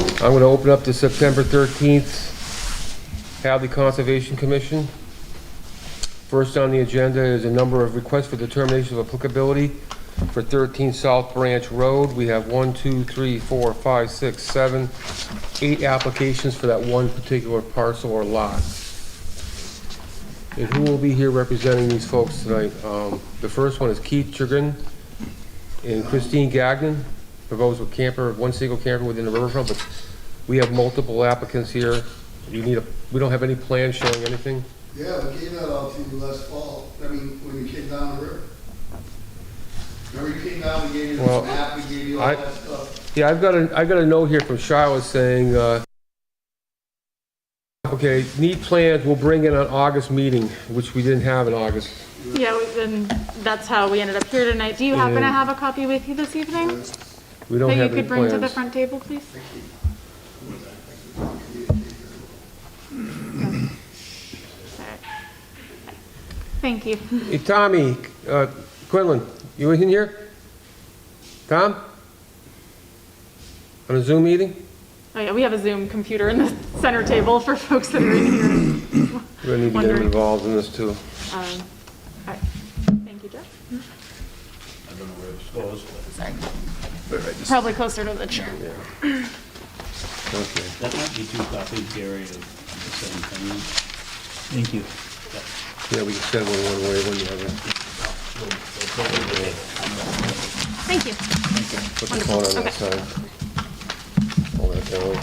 I'm going to open up the September 13th Hadley Conservation Commission. First on the agenda is a number of requests for determination of applicability for 13 South Branch Road. We have 8 applications for that one particular parcel or lot. And who will be here representing these folks tonight? The first one is Keith Chagrin and Christine Gagnon, proposed with one single camper within the riverfront, but we have multiple applicants here. We don't have any plans showing anything? Yeah, we gave that all to you last fall, when you came down the river. Remember you came down, we gave you the map, we gave you all that stuff? Yeah, I've got a note here from Charlotte saying, okay, need plans, we'll bring in an August meeting, which we didn't have in August. Yeah, and that's how we ended up here tonight. Do you happen to have a copy with you this evening? We don't That have you any could bring to the plans. front table, please? Thank you. Hey, Tommy, Quinlan, you in here? Tom? On a Zoom meeting? Oh yeah, we have a Zoom computer in the center table for folks that are in here. We're gonna need to get him Wondering. involved in this too. Thank you, Jeff. I don't know where it goes, but Probably closer to the chair. Okay. that might be 2 copies, Gary, of the same thing. Thank you. Yeah, we can send one way, one the other. Thank you. Put the phone on that Okay. side. Pull that down.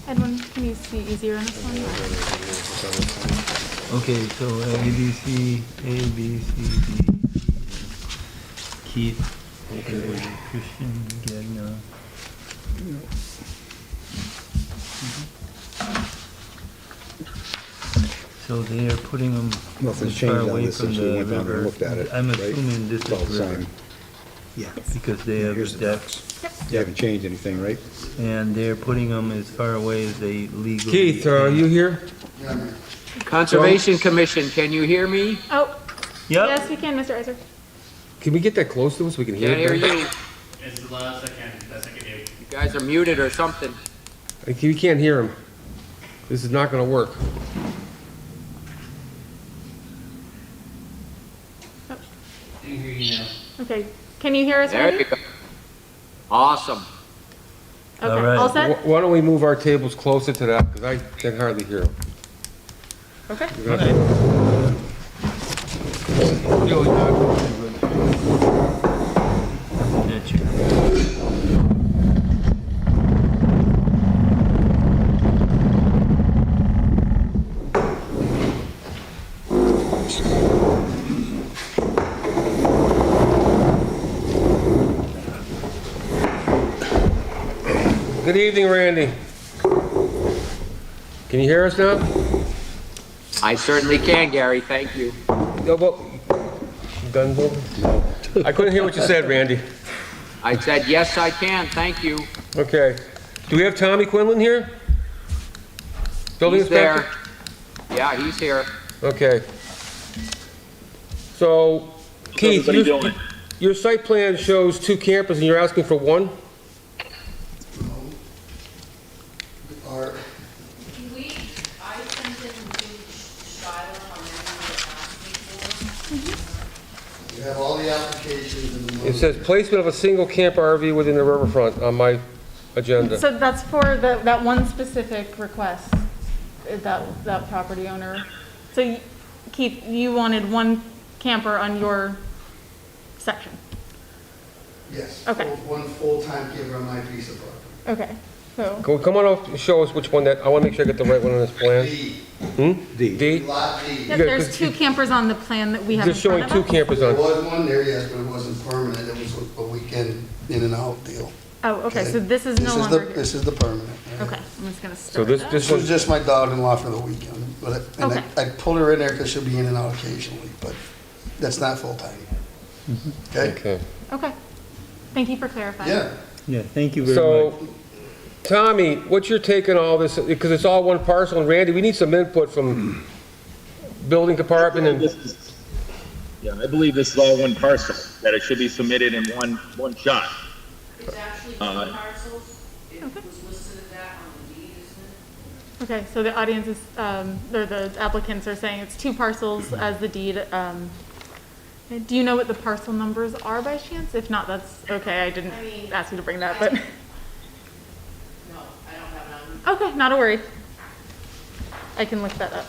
Edwin, can you see easier on this one? Okay, so A, B, C, D, Keith, Christian, Gagnon. So they are putting them Nothing's as far changed on away this from since we the went down there and river. looked at it, I'm right? assuming this It's all is the river, same. Yeah. because they have Here's the the deck, ducks. You haven't changed anything, right? and they're putting them as far away as they legally. Keith, are you here? Yeah, man. Conservation Commission, can you hear me? Oh, Yep. yes, we can, Mr. Iser. Can we get that close to us so we can hear Can't it? hear better? you. It's the last I can, best I can do. You guys are muted or something. We can't hear him. This is not gonna work. I can hear you now. Okay, can you hear us, There Randy? you go. Awesome. Okay, All right. all set? Why don't we move our tables closer to that, because I can hardly hear him. Okay. That's your- Good evening, Randy. Can you hear us now? I certainly can, Gary, thank you. No, but, gun moving? I couldn't hear what you said, Randy. I said, yes, I can, thank you. Okay. Do we have Tommy Quinlan here? Building He's there. inspector? Yeah, he's here. Okay. So, Keith, your site plan shows 2 campers and you're asking for 1? Or, I sent it to Shiloh on Monday. you have all the applications in the. It says placement of a single camper RV within the riverfront on my agenda. So that's for that one specific request, that property owner. So Keith, you wanted 1 camper on your section? Yes. Okay. One full-time camper on my piece of property. Okay, so, Come on up and show us which one I want to make sure I get the right one on this plan. D, D? lot D. yep, there's 2 campers on the plan that we have They're in front showing of 2 us. campers There on. was one there, yes, but it wasn't permanent, it was a weekend in and out deal. Oh, okay, so this is no longer, This is the permanent. okay, I'm just gonna So start this that. This was just my daughter-in-law for the weekend, but Okay. I pulled her in there because she'll be in and out occasionally, but that's not full-time. Okay? Okay. Okay, thank you for clarifying. Yeah. Yeah, thank you very much. So, Tommy, what's your take on all this? Because it's all one parcel, and Randy, we need some input from building department and, Yeah, I believe this is all one parcel, that it should be submitted in one shot. It's actually two parcels. It was listed as that on the deed, isn't it? Okay, so the audience is, or the applicants are saying it's two parcels as the deed. Do you know what the parcel numbers are by chance? If not, that's okay, I didn't I mean, ask you to bring that, but, No, I don't have it on. okay, not a worry. I can look that up.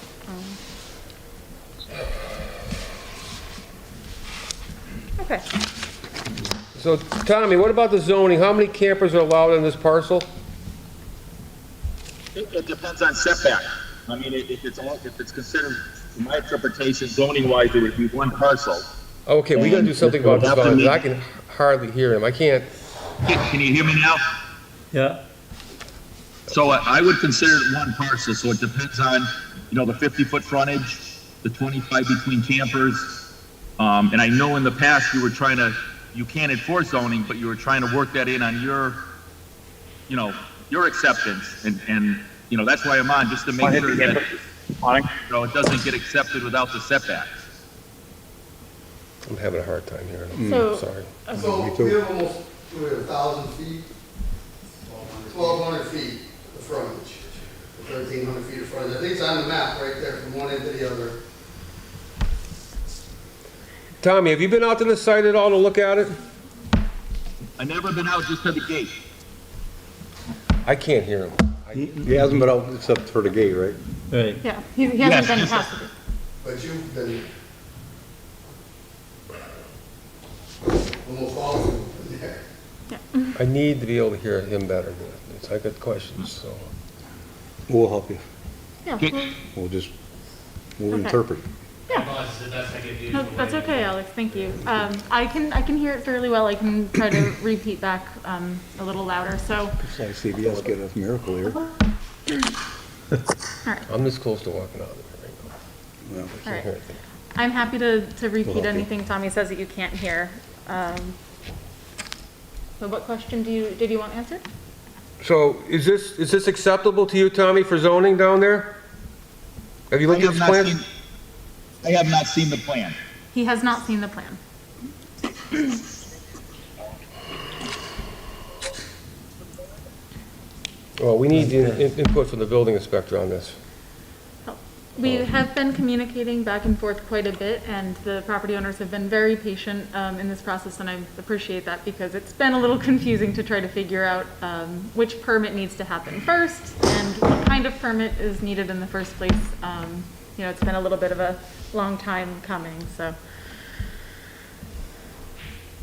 Okay, So, Tommy, what about the zoning? How many campers are allowed on this parcel? It depends on setback. I mean, if it's considered, in my interpretation, zoning wise, it would be one parcel. Okay, we gotta do something about this volume, 'cause I can hardly hear him. I can't, Can you hear me now? Yeah, So I would consider it one parcel, so it depends on, the 50-foot frontage, the 25 between campers. And I know in the past you can't enforce zoning, but you were trying to work that in on your acceptance. And that's why I'm on, just to make sure that, it doesn't get accepted without the setbacks. I'm having a hard time hearing him. so, Sorry. So we have almost, 1,000 feet, 1,200 feet of frontage, 1,300 feet of frontage. I think it's on the map right there from one end to the other. Tommy, have you been out to the site at all to look at it? I never been out just to the gate. I can't hear him. He hasn't been out except for the gate, right? right. yeah, he hasn't been past it. But you've been almost all of them been there. I need to be able to hear him better. I got questions, so. We'll help you. Yeah, We'll Okay. interpret. yeah. Boss, is the best I can do. No, that's okay, Alex, thank you. I can hear it fairly well. I can try to repeat back a little louder, so, It's like CBS getting us a miracle here. I'm this close to walking out of there Yeah. right now. I all can't right. hear anything. I'm happy to repeat Okay. anything Tommy says that you can't hear. So what question did you want answered? So is this acceptable to you, Tommy, for zoning down there? Have you looked at this plan? I have not seen the plan. He has not seen the plan. Well, we need input from the building inspector on this. We have been communicating back and forth quite a bit, and the property owners have been very patient in this process, and I appreciate that because it's been a little confusing to try to figure out which permit needs to happen first and what kind of permit is needed in the first place. It's been a little bit of a long time coming, so.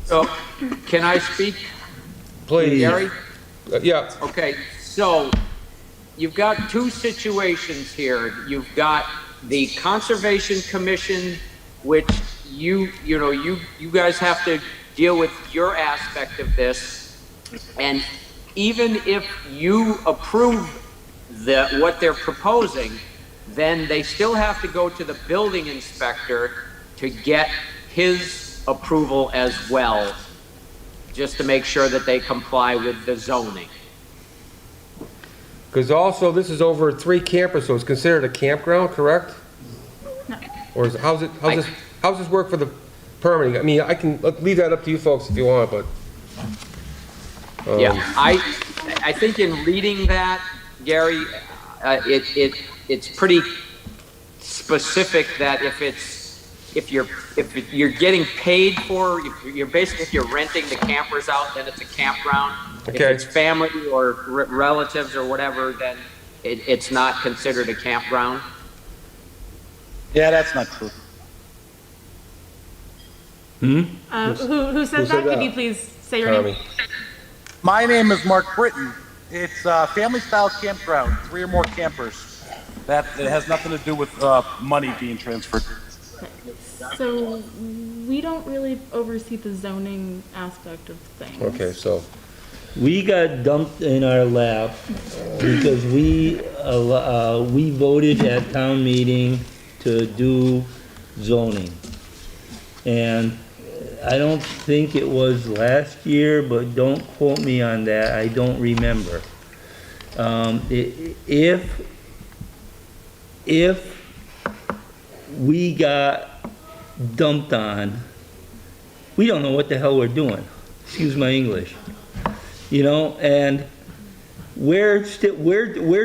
So, can I speak, Please. Gary? Yeah, Okay, so you've got two situations here. You've got the Conservation Commission, which you guys have to deal with your aspect of this. And even if you approve what they're proposing, then they still have to go to the building inspector to get his approval as well, just to make sure that they comply with the zoning. because also this is over 3 campers, so it's considered a campground, correct? No. Or how's this work for the permitting? I mean, I can leave that up to you folks if you want, but. Yeah, I think in reading that, Gary, it's pretty specific that if you're getting paid for, if you're renting the campers out, then it's a campground. Okay. If it's family or relatives or whatever, then it's not considered a campground. Yeah, that's not true. Who said that? Could you please say your name? Tommy. My name is Mark Britton. It's a family-style campground, 3 or more campers. It has nothing to do with money being transferred. So we don't really oversee the zoning aspect of things. Okay, so, We got dumped in our lap because we voted at town meeting to do zoning. And I don't think it was last year, but don't quote me on that, I don't remember. If we got dumped on, we don't know what the hell we're doing. Excuse my English. you know, and we're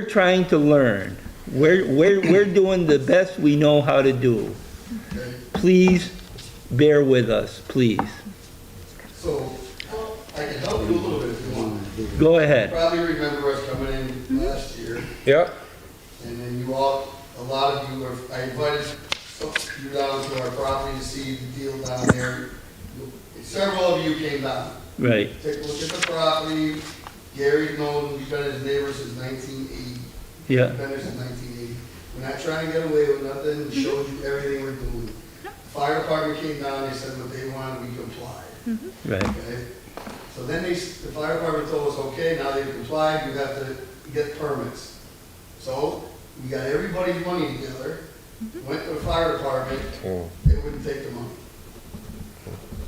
trying to learn. We're doing the best we know how to do. Okay? Please bear with us, please. So, I can help you a little bit if you want. Go You ahead. probably remember us coming in last year, Yep, and then you all, a lot of you were, I invited you down to our property to see the deal down there. Several of you came down. Right, Take a look at the property. Gary knows we've been his neighbors since 1980. yeah, We've been there since 1980. We're not trying to get away with nothing. We showed you everything we're doing. Fire department came down, they said what they wanted, we complied. right, Okay? So then the fire department told us, okay, now they've complied, you have to get permits. So we got everybody's money together, went to the fire department, oh, they wouldn't take the money.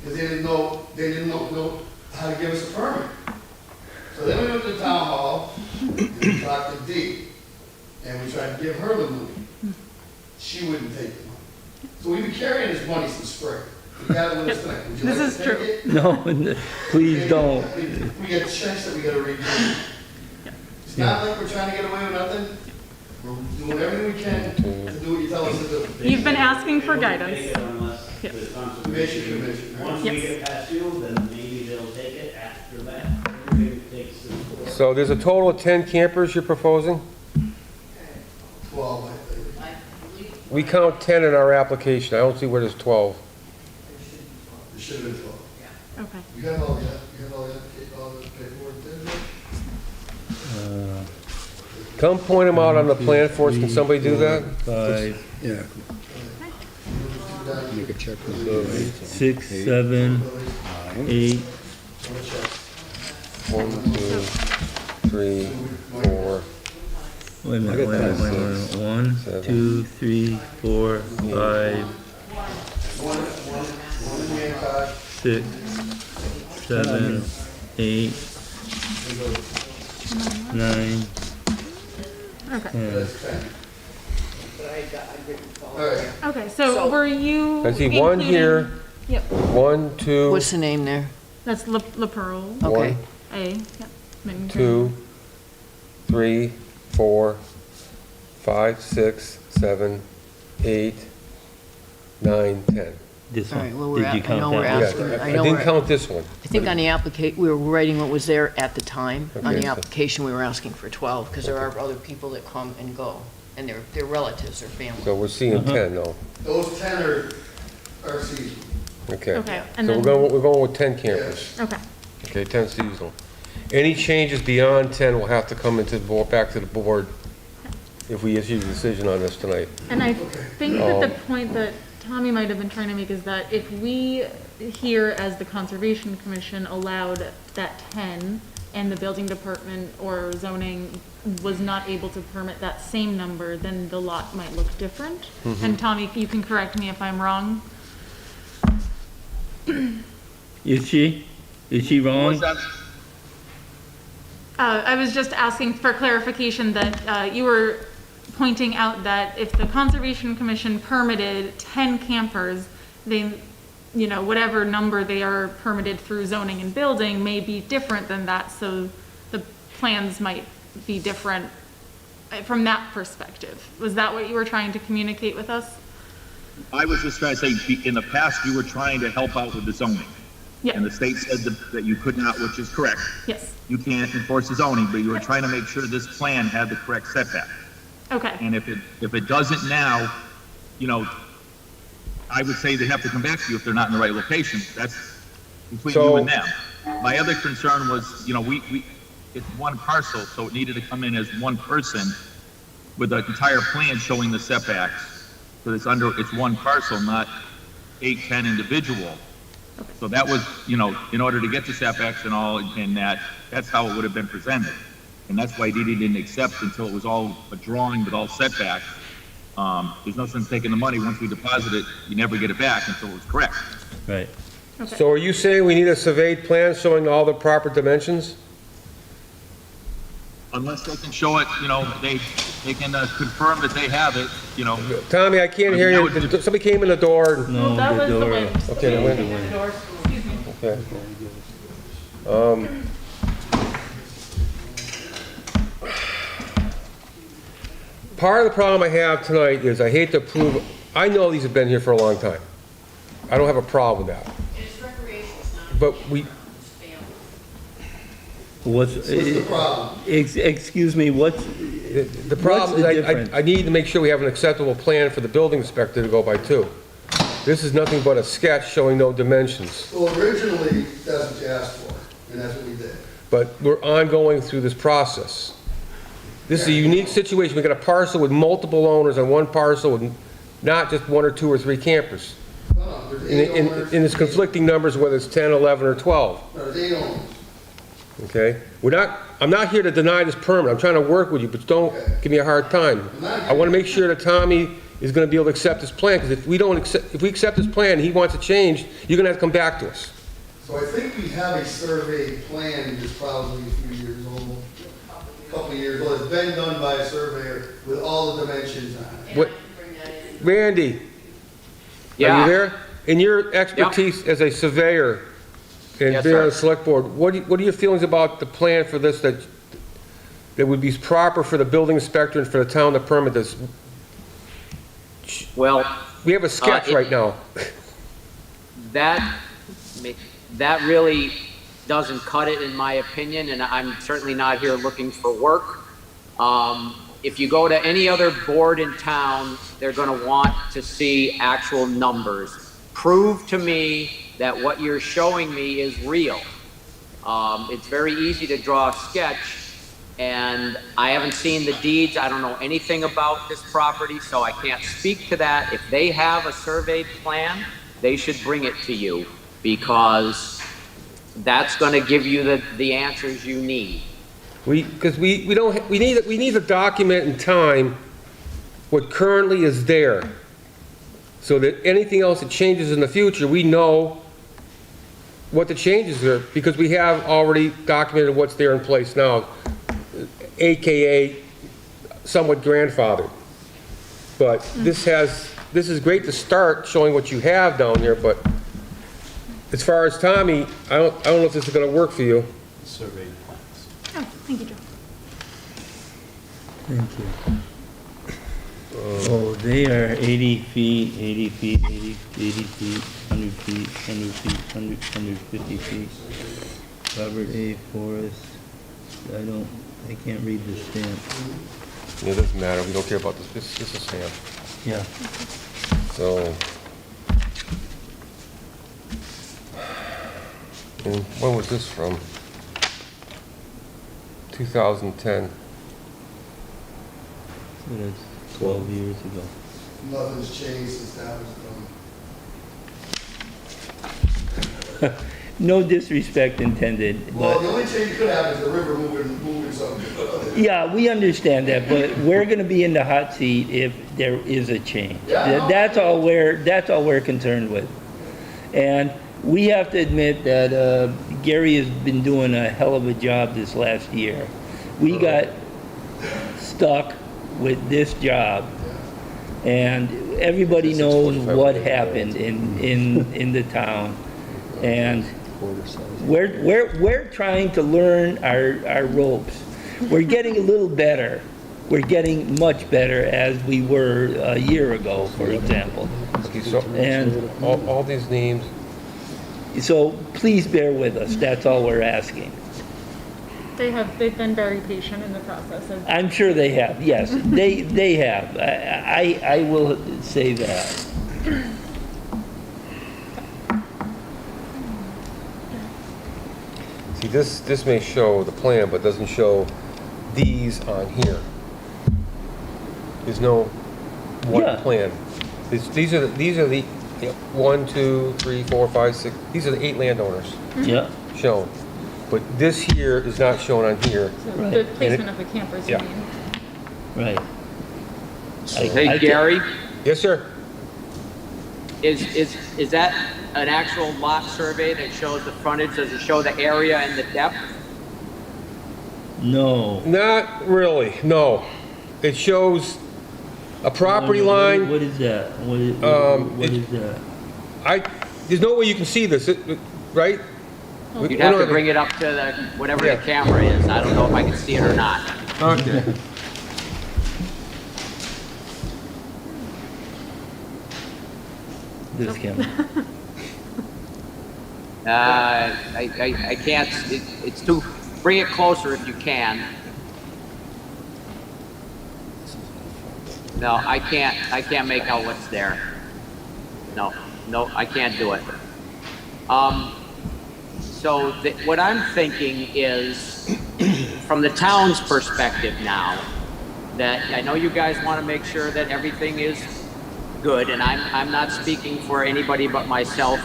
Because they didn't know how to give us a permit. So then we went to the town hall, and we talked to Dee, and we tried to give her the money. She wouldn't take the money. So we've been carrying this money since spring. We got it when it's tonight. Would you This like is to take true. it? no, please don't. We got checks that we gotta read. It's not like we're trying to get away with nothing. We're doing everything we can to do what you tell us to do. You've been asking for They won't guidance. take it unless Yeah. the Commission, conservation. commission, right? Once we Yes. get past you, then maybe they'll take it. After that, everything takes the floor. so there's a total of 10 campers you're proposing? 12, I think. I believe We count 10 in our application, I don't see where there's 12. It should have been 12. Okay. You have all the paperwork there? Come point them out on the plan for us, can somebody do that? 5, Yeah, make a check. 6, 7, 8, 1, 2, 3, 4, wait a minute, 1, 2, 3, 4, 5, One in the inside. 6, 7, 8, 9, Okay. 10. That's 10. All right. Okay, so were you? I see one including- here, Yep, 1, 2, What's the name there? that's La Pearl, Okay. A, yep. Mitten 2, 3, 4, 5, 6, 7, 8, 9, 10. This All right, one, well, we're did you at- I count know we're that? Yeah, asking- I I know didn't we're- count this one. I think on the application, we were writing what was there at the time. On Okay, the so- application, we were asking for 12, because there are other people that come and go, and they're relatives or family. So we're seeing 10 though, Those 10 are seasonal. okay. Okay, So and we're then, going with 10 campers. Yes. okay, Okay, 10 seasonal. Any changes beyond 10 will have to come into the board, back to the board if we issue a decision on this tonight. and I think that the point that Tommy might have been trying to make is that if we here as the Conservation Commission allowed that 10 and the building department or zoning was not able to permit that same number, then the lot might look different. And Tommy, you can correct me if I'm wrong. Is she? Is she What wrong? was that? I was just asking for clarification that you were pointing out that if the Conservation Commission permitted 10 campers, they, you know, whatever number they are permitted through zoning and building may be different than that, so the plans might be different from that perspective. Was that what you were trying to communicate with us? I was just trying to say, in the past, you were trying to help out with the zoning. Yeah, And the state said that you could not, which is correct. yes, You can't enforce the zoning, but you were trying to make sure this plan had the correct setback. okay, And if it doesn't now, you know, I would say they have to come back to you if they're not in the right location. That's between you and them. My other concern was, you know, it's one parcel, so it needed to come in as one person with the entire plan showing the setbacks. So it's one parcel, not 8, 10 individual. So that was, you know, in order to get the setbacks and all, and that's how it would have been presented. And that's why Dee Dee didn't accept until it was all a drawing with all setbacks. There's no sense taking the money. Once we deposit it, you never get it back until it's correct. Right. okay. So are you saying we need a surveyed plan showing all the proper dimensions? Unless they can show it, you know, they can confirm that they have it, you know. Tommy, I can't hear you. Somebody came in the door. and- No, That was the door. wind. Okay, the wind. The door, excuse me. Okay. part of the problem I have tonight is I hate to prove, I know these have been here for a long time. I don't have a problem with that. It's recreation, it's not. But we, What's, What's the problem? excuse me, what's, the problem the is difference? I need to make sure we have an acceptable plan for the building inspector to go by too. This is nothing but a sketch showing no dimensions. Well, originally, that's what you asked for, and that's what we did. But we're ongoing through this process. This is a unique situation. We got a parcel with multiple owners on one parcel with not just 1 or 2 or 3 campers. No, there's 8 owners. And it's conflicting numbers whether it's 10, 11, or 12, No, there's 8 owners. okay? I'm not here to deny this permit. I'm trying to work with you, but don't give me a hard time. I want to make sure that Tommy is going to be able to accept this plan, because if we accept this plan and he wants to change, you're going to have to come back to us. So I think we have a survey plan that's probably a few years old, a couple of years old. It's been done by a surveyor with all the dimensions on it. What, Randy, are Yeah. you there? In your expertise as a surveyor and Yes, being on sir. the select board, what are your feelings about the plan for this that would be proper for the building inspector and for the town to permit this? Well, We have a sketch right now. that really doesn't cut it, in my opinion, and I'm certainly not here looking for work. If you go to any other board in town, they're gonna want to see actual numbers. Prove to me that what you're showing me is real. It's very easy to draw a sketch, and I haven't seen the deeds. I don't know anything about this property, so I can't speak to that. If they have a surveyed plan, they should bring it to you, because that's gonna give you the answers you need. Because we need to document in time what currently is there, so that anything else that changes in the future, we know what the changes are, because we have already documented what's there in place now, AKA somewhat grandfathered. But this is great to start showing what you have down there, but as far as Tommy, I don't know if this is gonna work for you. Survey plans. Oh, thank you, Joe. thank you. Oh, they are 80 feet, 80 feet, 80 feet, 100 feet, 100 feet, 150 feet. Robert A. Forrest, I can't read the stamp. It doesn't matter, we don't care about this, this is Sam. Yeah. So. And when was this from? 2010. So that's 12 years ago. Nothing's changed since that was done. No disrespect intended, Well, but, the only change could happen is the river moving something. yeah, we understand that, but we're gonna be in the hot seat if there is a change. Yeah. That's all we're concerned with. And we have to admit that Gary has been doing a hell of a job this last year. We got stuck with this job, and everybody knows what happened in the town. And we're trying to learn our ropes. We're getting a little better. We're getting much better as we were a year ago, for example. Okay, so, And all these names, so please bear with us, that's all we're asking. They've been very patient in the process of. I'm sure they have, yes, they have. I will say that. see, this may show the plan, but doesn't show these on here. There's no one Yeah. plan. These are the 1, 2, 3, 4, 5, 6, these are the 8 landowners Yeah, shown. But this here is not shown on here. The Right. placement of the campers, you Yeah. mean? right. Hey, Gary, Yes, sir? is that an actual lot survey that shows the frontage? Does it show the area and the depth? No. Not really, no. It shows a property No, no, line. What is that? What is it- that? There's no way you can see this, right? We You'd don't have to a- bring it up to the, whatever Yeah. the camera is. I don't know if I can see it or not. Okay. this camera. I can't, it's too, bring it closer if you can. No, I can't make out what's there. No, I can't do it. So what I'm thinking is, from the town's perspective now, that I know you guys want to make sure that everything is good, and I'm not speaking for anybody but myself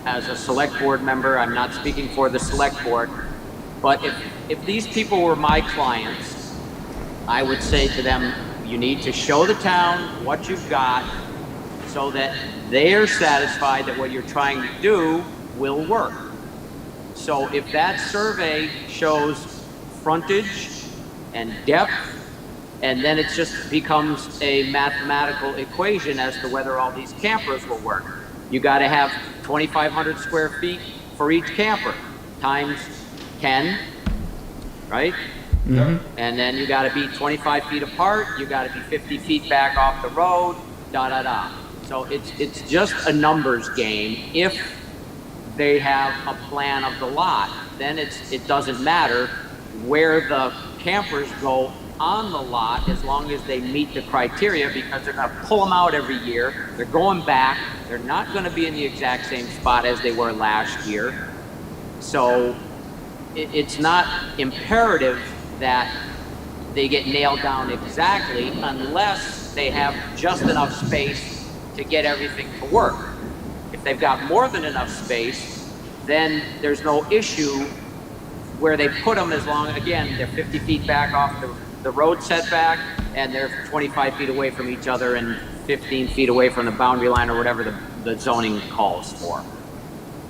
as a select board member. I'm not speaking for the select board. But if these people were my clients, I would say to them, you need to show the town what you've got so that they are satisfied that what you're trying to do will work. So if that survey shows frontage and depth, and then it just becomes a mathematical equation as to whether all these campers will work. You got to have 2,500 square feet for each camper, times 10, right? Mhm. And then you got to be 25 feet apart, you got to be 50 feet back off the road, da-da-da. So it's just a numbers game. If they have a plan of the lot, then it doesn't matter where the campers go on the lot as long as they meet the criteria, because they're going to pull them out every year. They're going back. They're not going to be in the exact same spot as they were last year. So it's not imperative that they get nailed down exactly unless they have just enough space to get everything to work. If they've got more than enough space, then there's no issue where they put them, as long, again, they're 50 feet back off the road setback, and they're 25 feet away from each other and 15 feet away from the boundary line, or whatever the zoning calls for.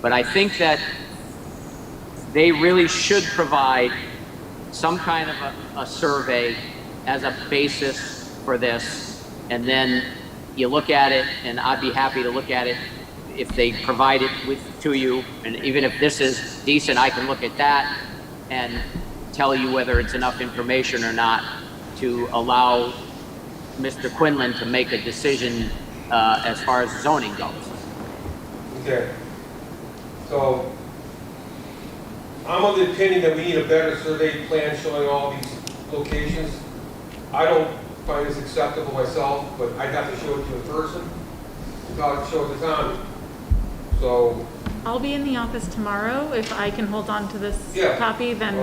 But I think that they really should provide some kind of a survey as a basis for this, and then you look at it, and I'd be happy to look at it if they provide it to you, and even if this is decent, I can look at that and tell you whether it's enough information or not to allow Mr. Quinlan to make a decision as far as zoning goes. Okay. So, I'm of the opinion that we need a better survey plan showing all these locations. I don't find this acceptable myself, but I'd have to show it to a person, without show it to Tommy. So, I'll be in the office tomorrow. If I can hold on to this Yeah. copy, then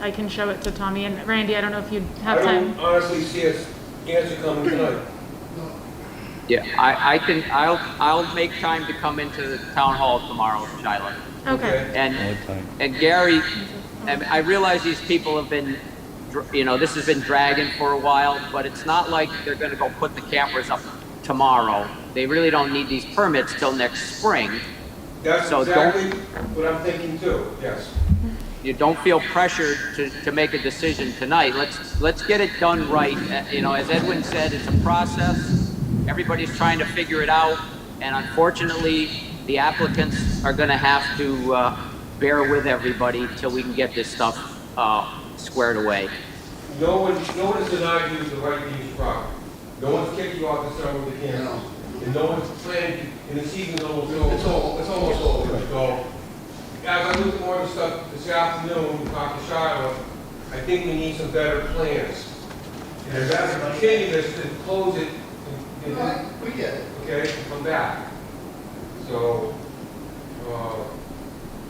I can show it to Tommy. And Randy, I don't know if you'd I have time. don't honestly see an answer coming tonight. Yeah, I'll make time to come into the town hall tomorrow, Shiloh. Okay. And Gary, I realize these people have been, this has been dragging for a while, but it's not like they're gonna go put the campers up tomorrow. They really don't need these permits till next spring. That's So exactly what I'm thinking too, yes. You don't feel pressured to make a decision tonight. Let's get it done right. As Edwin said, it's a process. Everybody's trying to figure it out, and unfortunately, the applicants are gonna have to bear with everybody till we can get this stuff squared away. No one has denied you the right to use property. No one's kicked you out the summer with the campus. And no one's planning, and the season's almost over. It's almost over. So, as I looked at more of the stuff this afternoon, and talked to Shiloh, I think we need some better plans. And if that's a continue this, then close it, and Right, we get it. okay, and come back. So,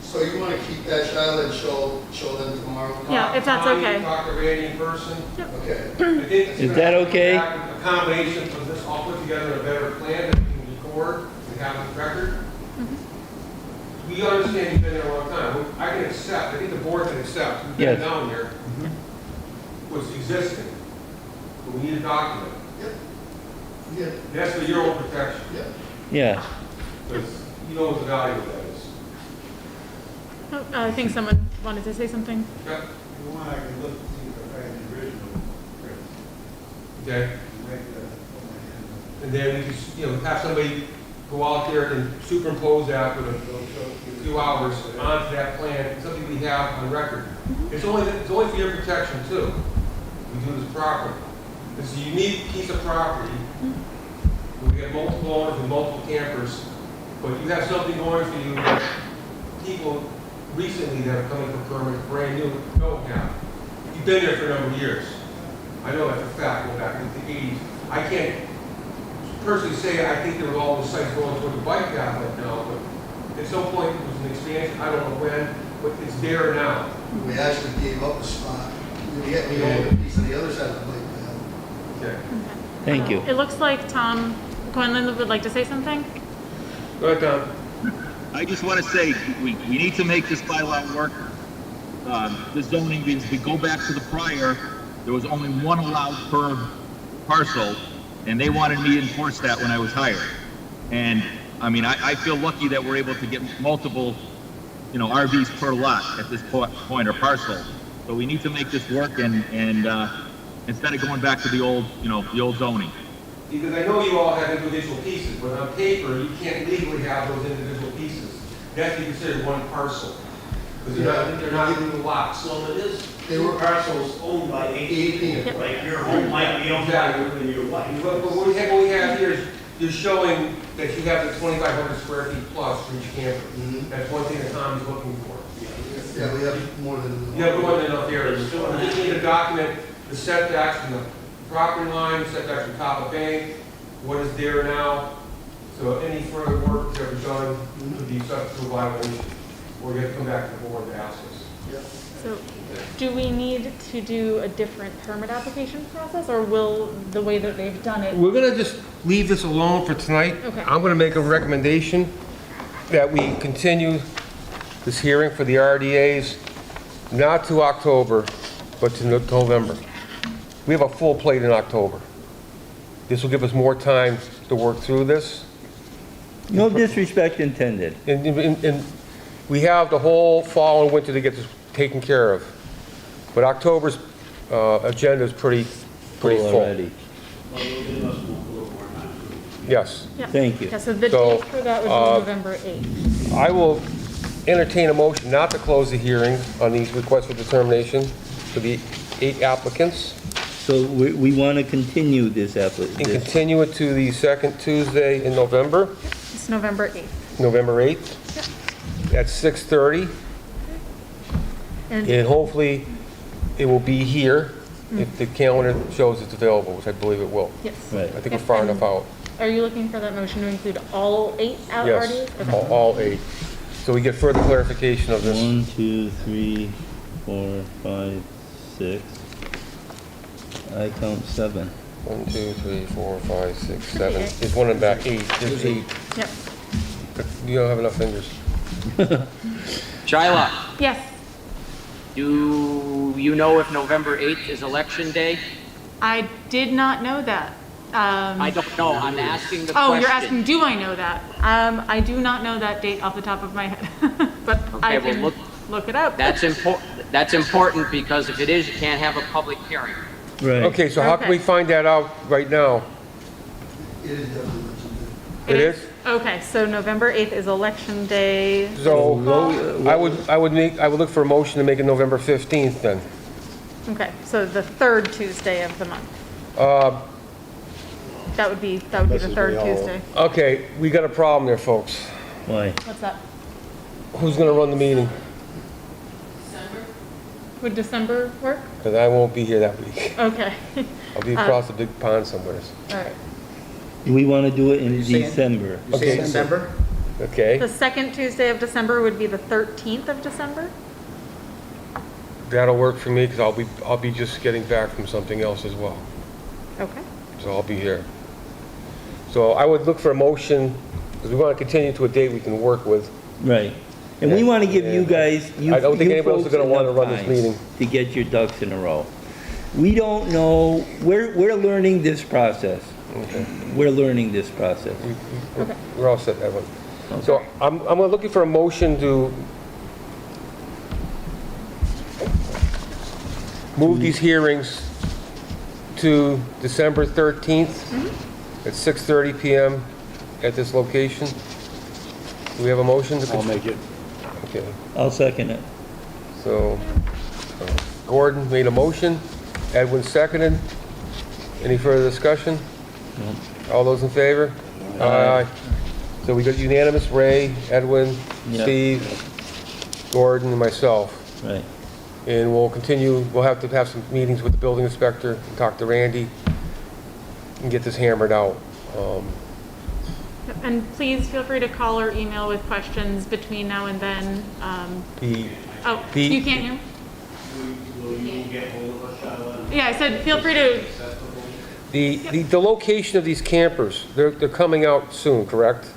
So you want to keep that, Shiloh, and show them tomorrow? Yeah, if that's Tommy, okay. talk to Randy in person. Okay. I think it's Is gonna that have to okay? come back with a combination of this, all put together in a better plan that we can record and have on record. We understand you've been there a long time. I can accept, I think the board can accept, we've been Yes. down there, what's existing. But we need a document. Yeah, That's for your own protection, yeah. Yeah. because you know what the value of that is. Oh, I think someone wanted to say something. Okay? You want, I can look to see if I find the original print. Okay? Make that. And then we could, have somebody go out there and superimpose that with a few hours onto that plan, something we have on record. It's only for your protection too. We do this properly. It's a unique piece of property. We have multiple owners and multiple campers. But you have something going for you that people recently that have come in for permits, brand new, don't have. You've been there for a number of years. I know that's a fact, going back into the 80s. I can't personally say I think there were all those sites going toward the bike path right now, but at some point it was an expansion, I don't know when, but it's there now. We actually gave up a spot. We owned a piece of the other side of the bike path. Okay. Thank you. It looks like Tom Quinlan would like to say something. Go ahead, Tom. I just want to say, we need to make this bylaw work. The zoning, because if we go back to the prior, there was only one allowed per parcel, and they wanted me to enforce that when I was hired. And, I mean, I feel lucky that we're able to get multiple, RVs per lot at this point, or parcel. So we need to make this work and instead of going back to the old, the old zoning. Because I know you all have individual pieces, but on paper, you can't legally have those individual pieces. They have to be considered one parcel. Because they're not even lots. So it is, They two were- parcels owned by 18, Yep. like your home might be owned by you and your wife. But what we have here is, you're showing that you have the 2,500 square feet plus for each camper. Mhm. That's one thing that Tom is looking for. Yeah, we have more than. You have more than enough areas. So we just need to document the setbacks from the property line, setbacks from top of bank, what is there now. So any further work that we've done could be subject to a violation, or you have to come back to the board to ask us. So do we need to do a different permit application process, or will the way that they've done it? We're gonna just leave this alone for tonight. Okay. I'm gonna make a recommendation that we continue this hearing for the RDAs, not to October, but to November. We have a full plate in October. This will give us more time to work through this. No disrespect intended. And we have the whole fall and winter to get this taken care of. But October's agenda is pretty full. Already. Well, you'll give us a little more time. Yes. Yeah. Thank you. Yeah, so the So, date for that would be November 8th. I will entertain a motion not to close the hearing on these requests for determination for the 8 applicants So we want to continue this and application. continue it to the second Tuesday in November, It's November 8th. November 8th, at 6:30. And And hopefully, it will be here if the calendar shows it's available, which I believe it will. yes. Right. I think we're far enough out. Are you looking for that motion to include all 8 Yes, RDs? Okay. all 8. So we get further clarification of this. 1, 2, 3, 4, 5, 6. I count 7. 1, 2, 3, 4, 5, 6, 7. There's one in the back, 8. There's 8. Yep. You don't have enough fingers. Shylock, Yes. do you know if November 8th is election day? I did not know that. I don't know, I'm asking the Oh, question. you're asking, do I know that? I do not know that date off the top of my head, but I Okay, well, can look it up. That's important, because if it is, you can't have a public hearing. Right. Okay, so how can we Okay. find that out right now? It is definitely mentioned It is? Okay, so November 8th is election day. So I would look for a motion to make it November 15th then. Okay, so the third Tuesday of the month. Uh, That would be the Message third me all. Tuesday. Okay, we got a problem there, folks. Why? What's that? Who's gonna run the meeting? Would December work? Because I won't be here that week. Okay, I'll be across the big pond somewhere. all right. We want to do it in December. Okay. December? Okay, The second Tuesday of December would be the 13th of December? that'll work for me because I'll be just getting back from something else as well. Okay. So I'll be here. So I would look for a motion, because we want to continue to a date we can work with. Right. And we want to give you guys, you I don't think you anybody else is folks gonna wanna enough run this time meeting. to get your ducks in a row. We don't know, we're learning this process. Okay. We're learning this process. We're all set, Evan. So I'm looking for a motion to move these hearings to December 13th at 6:30 PM at this location. Do we have a motion? I'll make it. Okay, I'll second it. so Gordon made a motion, Edwin seconded. Any further discussion? All those in favor? Aye. So So we got unanimous, Ray, Edwin, Yeah. Steve, Gordon, and myself. Right. And we'll continue, we'll have to have some meetings with the building inspector, and talk to Randy, and get this hammered out. And please feel free to call or email with questions between now and then. The, Oh, The- you can't hear? Will you get hold of us, Charlotte? Yeah, I said, feel free to, the location of these campers, they're coming out soon, correct?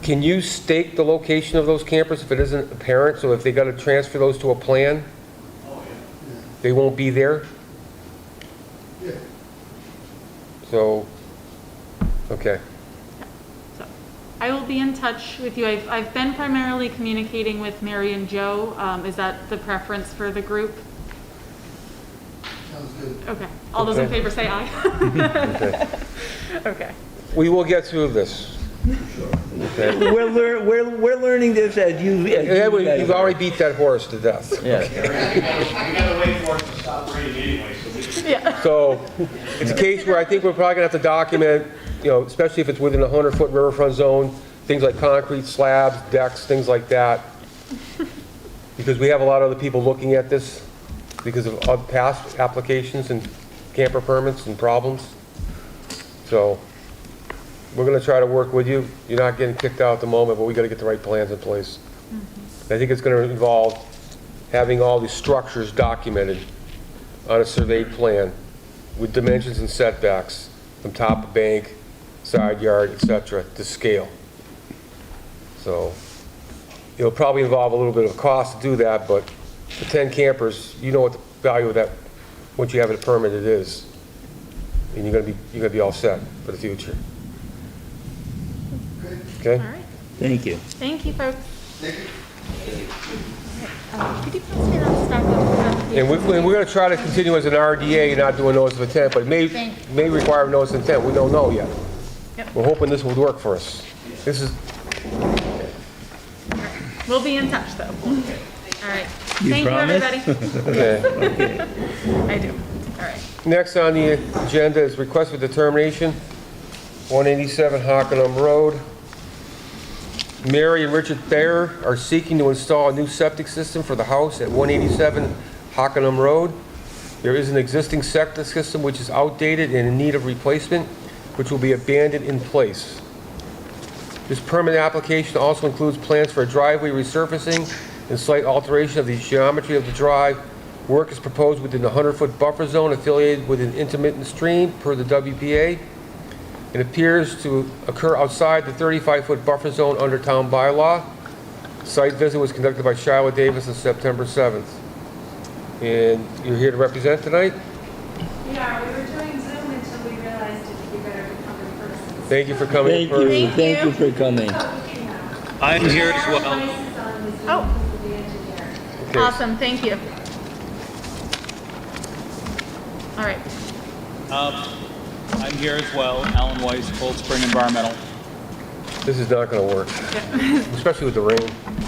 Can you stake the location of those campers if it isn't apparent? So if they gotta transfer those to a plan, they won't be there? Yeah. So, okay. so, I will be in touch with you. I've been primarily communicating with Mary and Joe. Is that the preference for the group? Sounds good. Okay. All those in Okay. favor say aye. Okay. Okay. We will get through this. Okay. We're learning this as you Edwin, guys you've are. already beat that horse to death. Yeah. We gotta wait for it to stop raining anyway, so we can. Yeah. So, it's a case where I think we're probably gonna have to document, you know, especially if it's within a 100-foot riverfront zone, things like concrete slabs, decks, things like that. Because we have a lot of other people looking at this because of other past applications and camper permits and problems. So, we're gonna try to work with you. You're not getting kicked out at the moment, but we gotta get the right plans in place. I think it's gonna involve having all these structures documented on a surveyed plan with dimensions and setbacks from top of bank, side yard, et cetera, to scale. So, it'll probably involve a little bit of cost to do that, but for 10 campers, you know what the value of that, once you have it permitted is. And you're gonna be all set for the future. Okay? All right. Thank you. Thank you, folks. Thank you. Could you pass me that stack of And we're gonna try to continue as an RDA and not do a notice of intent, but it may require a notice of intent, we don't know yet. Yep. We're hoping this will work for us. This is, We'll be in touch, though. All right. You Thank promise? you, everybody. okay. I do. All right. Next on the agenda is request for determination, 187 Hockenham Road. Mary and Richard Thayer are seeking to install a new septic system for the house at 187 Hockenham Road. There is an existing septic system which is outdated and in need of replacement, which will be abandoned in place. This permit application also includes plans for a driveway resurfacing and slight alteration of the geometry of the drive. Work is proposed within the 100-foot buffer zone affiliated with an intermittent stream per the WPA. It appears to occur outside the 35-foot buffer zone under town bylaw. Site visit was conducted by Shiloh Davis on September 7th. And you're here to represent tonight? We are. We were doing Zoom until we realized it'd be better to come in person. Thank you for coming in Thank you. person. Thank you for coming. I'm here as well. Oh, Okay. awesome. Thank you. All right. I'm here as well, Alan Weiss, Cold Spring Environmental. This is not gonna work, especially with the rain.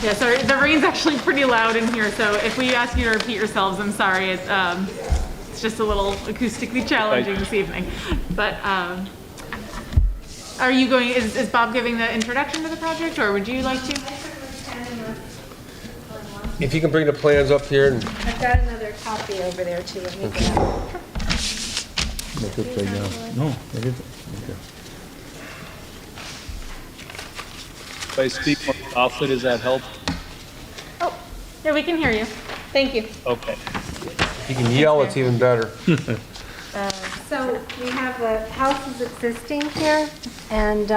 Yeah, sorry. The rain's actually pretty loud in here, so if we ask you to repeat yourselves, I'm sorry. It's just a little acoustically challenging this evening. But are you going? Is Bob giving the introduction to the project, or would you like to? If you can bring the plans up here and I've got another copy over there too. Let me get it. That's it right now. No, it isn't. Okay. If I speak more softly, does that help? Oh, yeah, we can hear you. Thank you. Okay. if you can yell, it's even better. So we have the house is existing here, and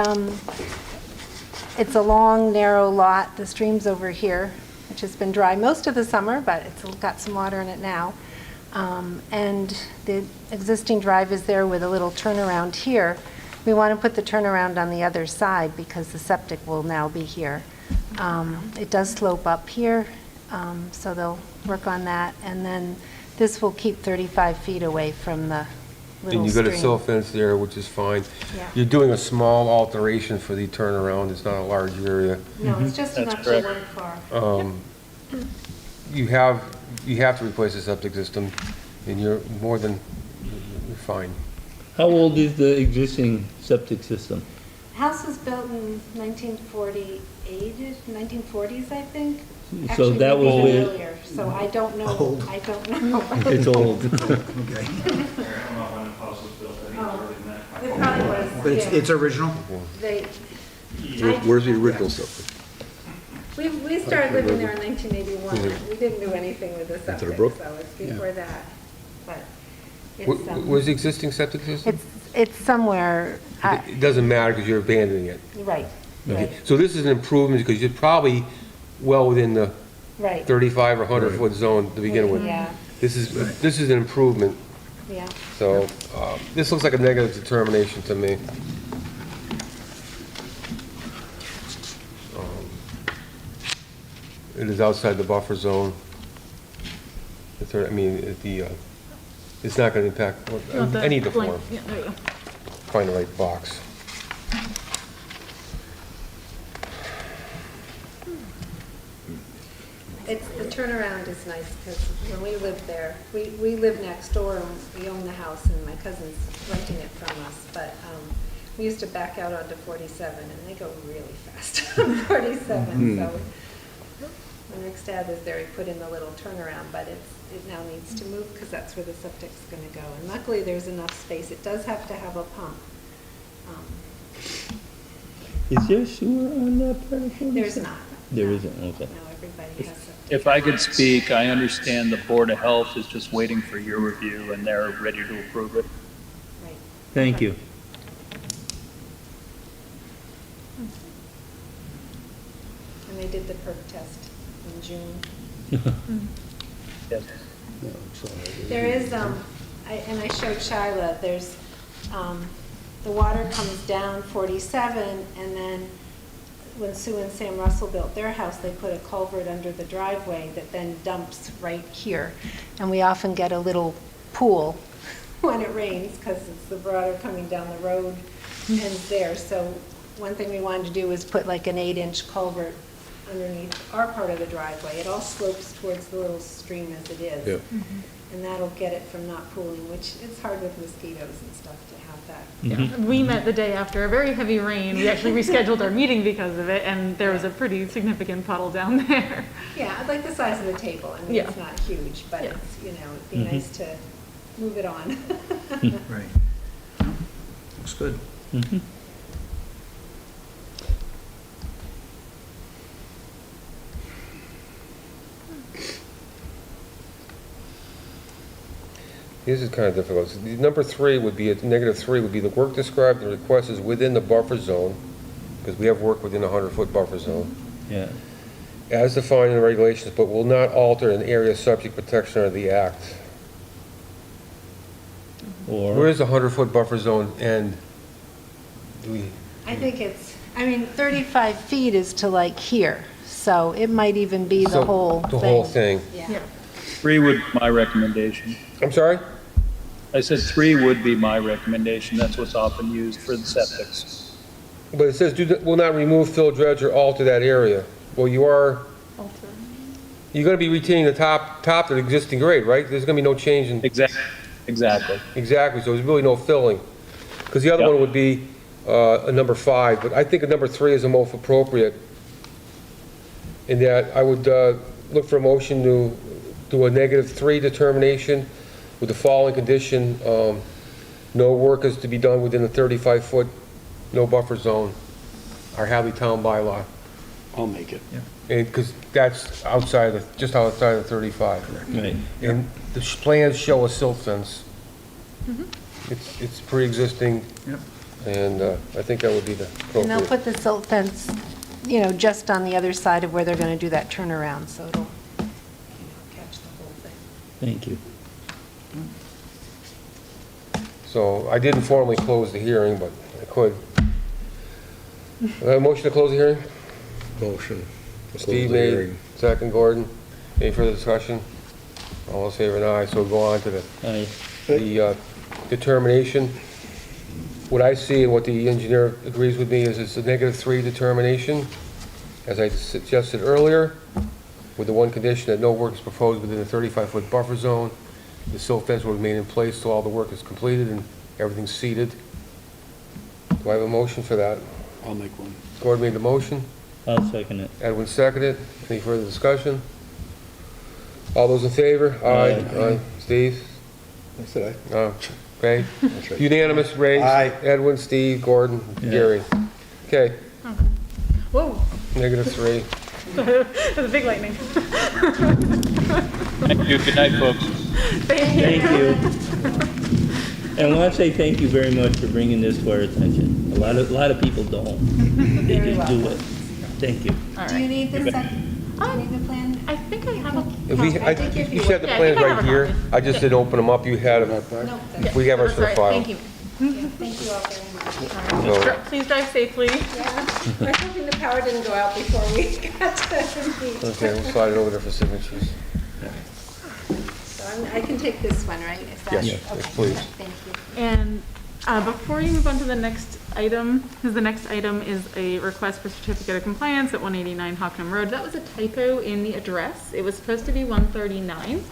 it's a long, narrow lot. The stream's over here, which has been dry most of the summer, but it's got some water in it now. And the existing drive is there with a little turnaround here. We want to put the turnaround on the other side because the septic will now be here. It does slope up here, so they'll work on that. And then this will keep 35 feet away from the little And you got a stream. sill fence there, which is fine. Yeah. You're doing a small alteration for the turnaround, it's not a large area. No, it's just That's enough correct. to work for. You have to replace the septic system, and you're fine. How old is the existing septic system? House was built in 1948, 1940s, I think. So Actually, that was maybe with- earlier, so I don't know, Old. I don't know. It's old. Okay. I don't know when the house was built, I think it was early in that. It probably was, But yeah. it's original? They, Where's the original stuff? we started living there in 1981. We didn't do anything with the the septic, brook? so it's before that. But Wh- it's, Where's the existing septic system? it's somewhere, It doesn't matter because you're abandoning it. right, Okay, right, so this is an improvement because you're probably well within the right. 35 or 100-foot zone to begin with. Yeah, This is an improvement, yeah. so this looks like a negative determination to me. It is outside the buffer zone. I mean, it's not going to impact You want the any of the blank- form. Yeah, there you go. Find the right box. It's, the turnaround is nice, because when we lived there, we live next door, and we own the house, and my cousin's renting it from us, but we used to back out onto 47, and they go really fast on 47, so when Rick's dad was there, he put in the little turnaround, but it now needs to move, because that's where the septic's gonna go, and luckily, there's enough space. It does have to have a pump. Is there sewer on that part of 47? There's not. There No. isn't, okay. No, everybody has septic. If I could speak, I understand the Board of Health is just waiting for your review and they're ready to approve it. Right. Thank you. And they did the perk test in June. Yes. There is, and I showed Shyla, there's, the water comes down 47, and then when Sue and Sam Russell built their house, they put a culvert under the driveway that then dumps right here. And we often get a little pool when it rains, because it's the water coming down the road and there. So one thing we wanted to do was put like an 8-inch culvert underneath our part of the driveway. It all slopes towards the little stream as it is. Yep. And that'll get it from not pooling, which it's hard with mosquitoes and stuff to have that. Yeah, we met the day after a very heavy rain. We actually rescheduled our meeting because of it, and there was a pretty significant puddle down there. Yeah, I'd like the size of the table. I mean, Yeah. it's not huge, but Yeah. it's, you know, it'd be nice to move it on. Right. Looks good. Mhm. This is kind of difficult. So the number 3 would be, -3 would be the work described and request is within the buffer zone, because we have work within a 100-foot buffer zone, Yeah. as defined in the regulations, but will not alter an area subject protection of the act. Where Or, is the 100-foot buffer zone end? Do we, I think it's, I mean, 35 feet is to like here, so it might even be the So, whole thing. the whole thing. Yeah. 3 would be my recommendation. I'm sorry? I said 3 would be my recommendation. That's what's often used for the septics. But it says, will not remove, fill, dredge, or alter that area. Well, you're gonna be retaining the top of the existing grade, right? There's gonna be no change in, Exactly. exactly, so there's really no filling. Because the other Yep. one would be a number 5, but I think a number 3 is the most appropriate. In that, I would look for a motion to do a -3 determination with the following condition, no work is to be done within the 35-foot, no buffer zone, our Hadley Town bylaw. I'll make it. And, because that's outside, just outside of 35. right. And the plans show a silt fence. It's pre-existing, Yep. and I think that would be the And they'll appropriate. put the silt fence, you know, just on the other side of where they're gonna do that turnaround, so it'll, you know, catch the whole thing. Thank you. So I didn't formally close the hearing, but I could. Do I have a motion to close the hearing? Motion. to close Steve the made, hearing. second Gordon. Any further discussion? All in favor, and aye. So we'll go on to the determination. What I see and what the engineer agrees with me is it's a -3 determination, as I suggested earlier, with the one condition that no work is proposed within the 35-foot buffer zone. The silt fence will remain in place till all the work is completed and everything's seeded. Do I have a motion for that? I'll make one. Gordon made the motion. I'll second it. Edwin seconded. Any further discussion? All those in favor? Aye. Aye. Steve? I said Ray? That's right. Unanimous, Ray? Aye. Edwin, Steve, Gordon, Yeah. Gary. Okay, Whoa, -3. that was a big lightning. Thank you. Good night, folks. Thank you. And I want to say thank you very much for bringing this to our attention. A lot of people don't. They Very just do well. it. Thank you. All Do you right. need this, do you need the plan? I think I have a. If we, I think if you you said the Yeah, I plans think I have right a here. copy. I just didn't open them up. You had them. No, that's, We have ours That's for the all right. file. Thank you. thank you all very much. So- Please drive safely. Yeah, we're hoping the power didn't go out before we got to the meet. Okay, we'll slide it over there for signatures. So I can take this one, right? Is that- Yes, okay, yes, please. Thank you. And before you move on to the next item, because the next item is a request for certificate of compliance at 189 Hocknam Road. That was a typo in the address. It was supposed to be 139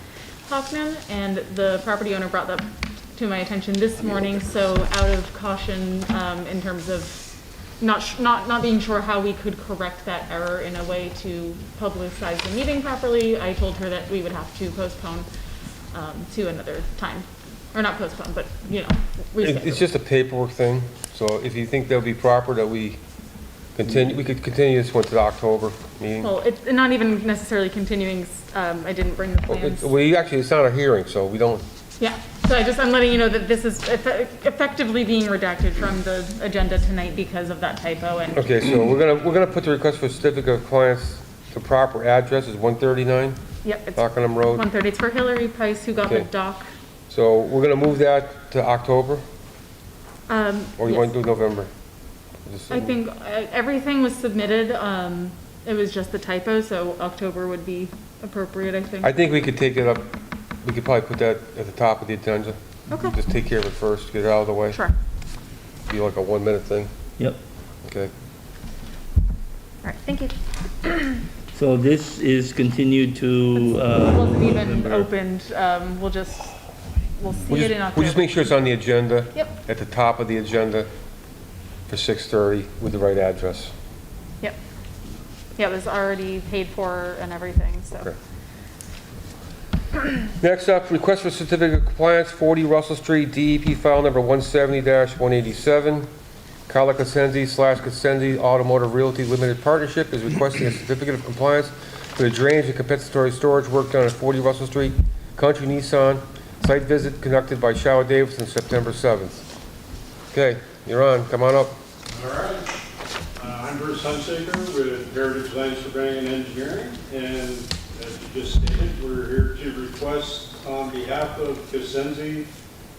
Hocknam, and the property owner brought that to my attention this morning. So out of caution, in terms of not being sure how we could correct that error in a way to publicize the meeting properly, I told her that we would have to postpone to another time. Or not postpone, but, reschedule. It's just a paperwork thing, so if you think that would be proper that we continue, we could continue this one to the October meeting. Well, it's not even necessarily continuing, I didn't bring the plans. It's not a hearing, so we don't, Yeah, so I'm letting you know that this is effectively being redacted from the agenda tonight because of that typo and. okay, so we're gonna put the request for certificate of compliance to proper address is 139 Yep, it's Hockenham Road. 1:30. It's for Hillary Price, who got the Okay. dock. So we're gonna move that to October, or you Yes. want to do November? I think everything was submitted, it was just the typo, so October would be appropriate, I think. I think we could take it up, we could probably put that at the top of the agenda. Okay. Just take care of it first, get it out of the way. Sure. Be like a 1-minute thing, Yep. okay? All right, thank you. So this is continued to, It wasn't even November. opened, we'll see it in October. We'll just make sure it's on the agenda. Yep. At the top of the agenda for 6:30 with the right address. Yep. Yeah, it was already paid for and everything, so. Okay. Next up, request for certificate of compliance, 40 Russell Street, DEP file number 170-187. Carla Cosenzi/Cosenzi Automotive Realty Limited Partnership is requesting a certificate of compliance for the drainage and compensatory storage work done at 40 Russell Street, Country Nissan, site visit conducted by Shower Davis on September 7th. Okay, you're on, come on up. All right. I'm Bruce Hunsaker with Heritage Design Surveying and Engineering, and as you just stated, we're here to request on behalf of Cosenzi,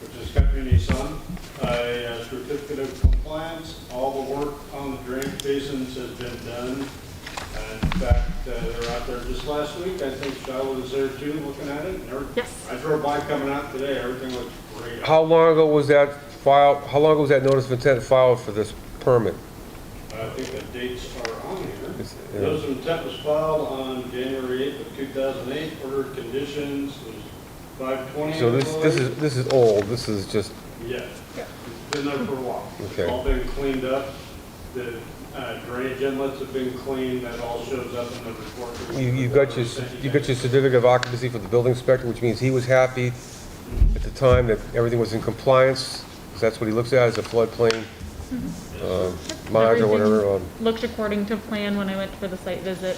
which is Country Nissan, a certificate of compliance. All the work on the drainage basins has been done. In fact, they were out there just last week. I think Shaw was there too, looking at it. Yes. I drove by coming out today. Everything looks great. How long ago was that filed, how long ago was that notice of intent filed for this permit? I think the dates are on here. It's, yeah. Notice of intent was filed on January 8th of 2008. Order of conditions was 5/20. So this is old, this is just, Yeah. It's been there for a while. Okay. It's all been cleaned up. The drainage inlets have been cleaned. That all shows up in the report. you've got your certificate of occupancy for the building inspector, which means he was happy at the time that everything was in compliance. 'Cause that's what he looks at, as a floodplain monitor, whatever. Everything looked according to plan when I went for the site visit.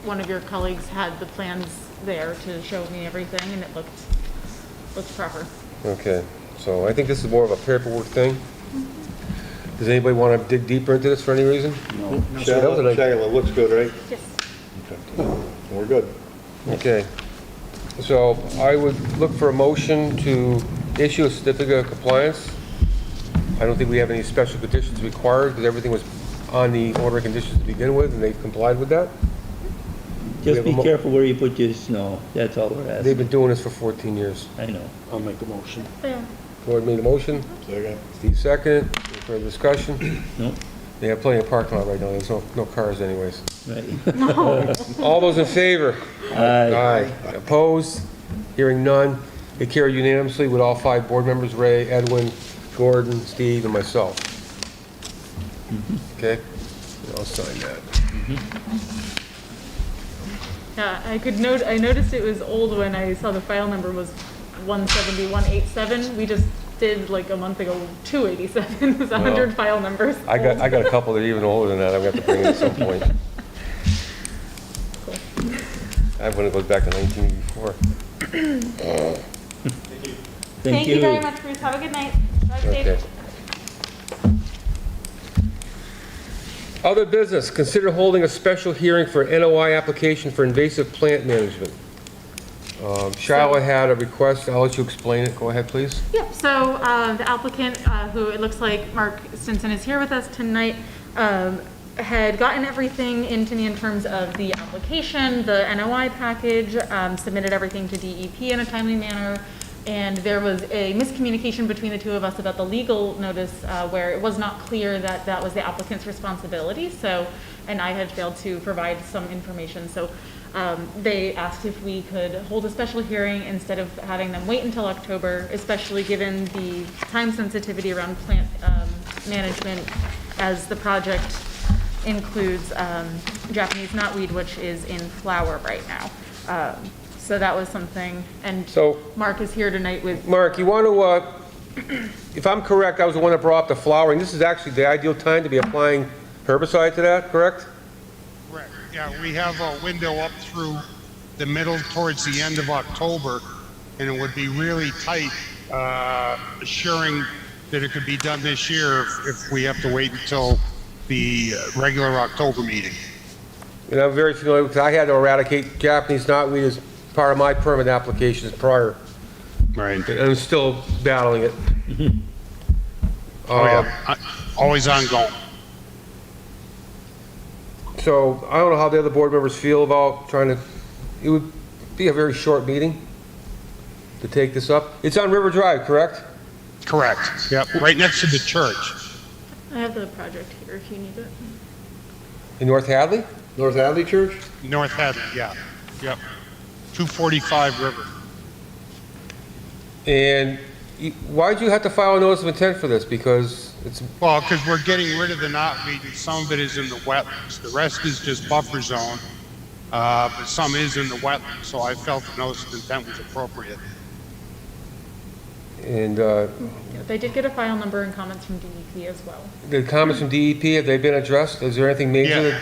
One of your colleagues had the plans there to show me everything, and it looked proper. Okay, so I think this is more of a paperwork thing. Does anybody want to dig deeper into this for any reason? No. That was a nice- Shagla looks good, right? Yes. Okay. We're good. Okay, so I would look for a motion to issue a certificate of compliance. I don't think we have any special conditions required, because everything was on the order of conditions to begin with, and they've complied with that. just have be a mo- careful where you put your snow. That's all we're They've asking. been doing this for 14 years. I know. I'll make the motion. Yeah. Gordon made a motion, Second. Steve seconded. Any further discussion? Nope. They have plenty of parking lot right now, there's no cars anyways. Right. All those in favor? Aye. Aye. Opposed? Hearing none. They carry unanimously with all 5 board members, Ray, Edwin, Gordon, Steve, and myself. Okay? I'll sign that. Yeah, I noticed it was old when I saw the file number was 17187. We just did like a month ago 287. It was 100 file numbers. I got a couple that are even older than that I'm gonna have to bring in at some point. I have one that goes back to 1984. Thank you very much, Bruce. Have a good night. Drive safe. Okay. Other business, consider holding a special hearing for NOI application for invasive plant management. Shiloh had a request, I'll let you explain it, go ahead, please. Yep, so the applicant, who it looks like Mark Stinson is here with us tonight, had gotten everything into me in terms of the application, the NOI package, submitted everything to DEP in a timely manner, and there was a miscommunication between the two of us about the legal notice where it was not clear that that was the applicant's responsibility, so, and I had failed to provide some information, so they asked if we could hold a special hearing instead of having them wait until October, especially given the time sensitivity around plant management, as the project includes Japanese knotweed, which is in flower right now. So that was something, and So- Mark is here tonight with... Mark, you want to, if I'm correct, I was the one that brought up the flowering. This is actually the ideal time to be applying herbicide to that, correct? Correct. Yeah, we have a window up through the middle towards the end of October, and it would be really tight, assuring that it could be done this year if we have to wait until the regular October meeting. And I'm very familiar, because I had to eradicate Japanese knotweed as part of my permit applications prior. Right. And I'm still battling it. Oh, yeah. Always ongoing. So I don't know how the other board members feel about trying to, it would be a very short meeting to take this up. It's on River Drive, correct? Correct. Yep, right next to the church. I have the project here if you need it. In North Hadley? North Hadley Church? North Hadley, yeah. Yep. 245 River. And why'd you have to file a notice of intent for this? Because it's, Well, because we're getting rid of the knotweed, and some of it is in the wetlands. The rest is just buffer zone, but some is in the wetlands, so I felt the notice of intent was appropriate. and Yeah, they did get a file number and comments from DEP as well. the comments from DEP, have they been addressed? Is there anything major, Yeah. that-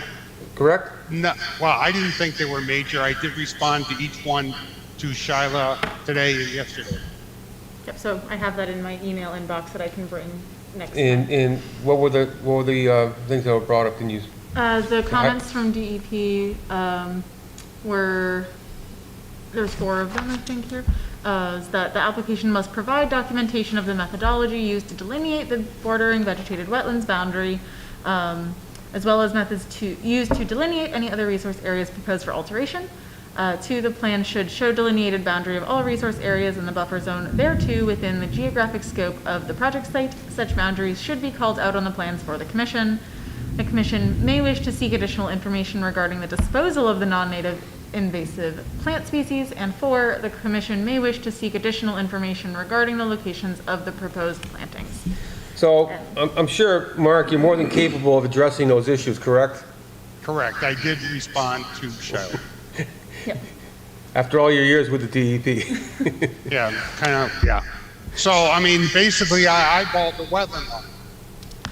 correct? No, well, I didn't think they were major. I did respond to each one to Shyla today and yesterday. Yep, so I have that in my email inbox that I can bring next time. And what were the things that were brought up? Can you, The comments from DEP were, there's 4 of them, I think, here. Is that the application must provide documentation of the methodology used to delineate the bordering vegetated wetlands boundary, as well as methods used to delineate any other resource areas proposed for alteration. 2, the plan should show delineated boundary of all resource areas in the buffer zone thereto within the geographic scope of the project site. Such boundaries should be called out on the plans for the commission. The commission may wish to seek additional information regarding the disposal of the non-native invasive plant species. And 4, the commission may wish to seek additional information regarding the locations of the proposed plantings. so I'm sure, Mark, you're more than capable of addressing those issues, correct? Correct. I did respond to Shyla. Yep. After all your years with the DEP. Yeah, kind of, yeah. So, I mean, basically, I eyeballed the wetland line.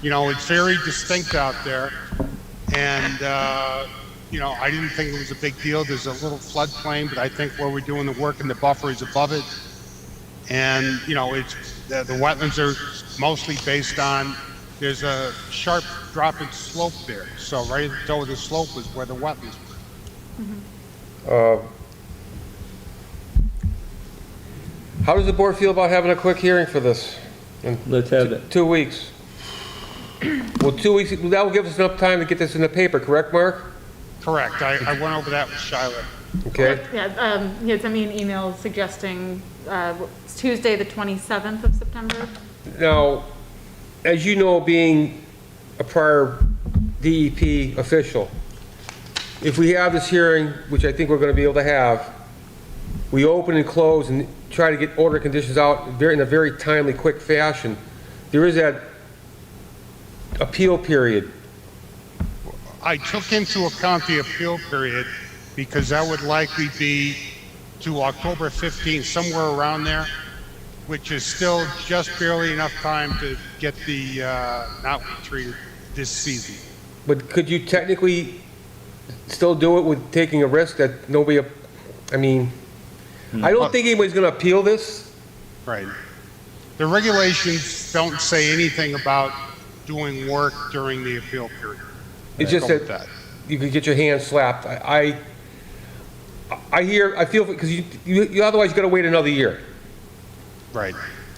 You know, it's very distinct out there, and, you know, I didn't think it was a big deal. There's a little floodplain, but I think where we're doing the work in the buffer is above it. And, you know, it's, the wetlands are mostly based on, there's a sharp dropping slope there. So right at the toe of the slope is where the wetlands were. How does the board feel about having a quick hearing for this? Let's have it. 2 weeks. Well, 2 weeks, that will give us enough time to get this in the paper, correct, Mark? Correct. I went over that with Shyla. Okay. Yeah, he had sent me an email suggesting Tuesday, the 27th of September. Now, as you know, being a prior DEP official, if we have this hearing, which I think we're going to be able to have, we open and close and try to get order conditions out in a very timely, quick fashion. There is that appeal period? I took into account the appeal period because that would likely be to October 15th, somewhere around there, which is still just barely enough time to get the knotweed treated this season. But could you technically still do it with taking a risk that nobody, I mean, I don't think anybody's gonna appeal this. Right. The regulations don't say anything about doing work during the appeal period. It's just Go with that you could get your hand slapped. I feel, because you otherwise you gotta wait another year. Right.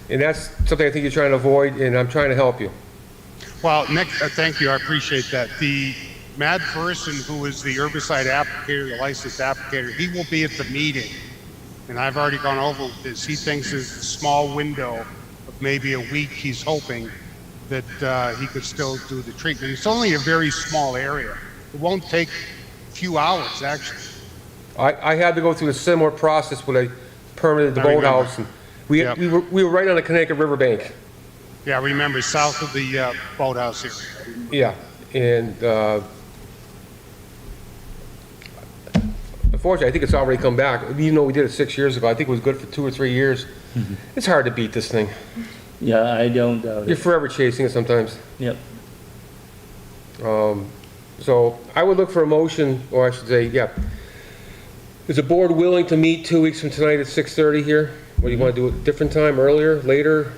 And that's something I think you're trying to avoid, and I'm trying to help you. Well, Nick, thank you, I appreciate that. The Matt Person, who is the herbicide applicator, the licensed applicator, he will be at the meeting. And I've already gone over this. He thinks there's a small window of maybe a week, he's hoping, that he could still do the treatment. It's only a very small area. It won't take a few hours, actually. I had to go through a similar process when I permitted the I remember. boathouse, and we were right on the Connecticut Riverbank. Yeah, I remember, south of the boathouse area. Yeah, and unfortunately, I think it's already come back. Even though we did it 6 years ago, I think it was good for 2 or 3 years. It's hard to beat this thing. Yeah, I don't doubt You're it. forever chasing it sometimes. Yep. So I would look for a motion, or I should say, yeah. Is the board willing to meet 2 weeks from tonight at 6:30 here? Or do you want to do it different time, earlier, later?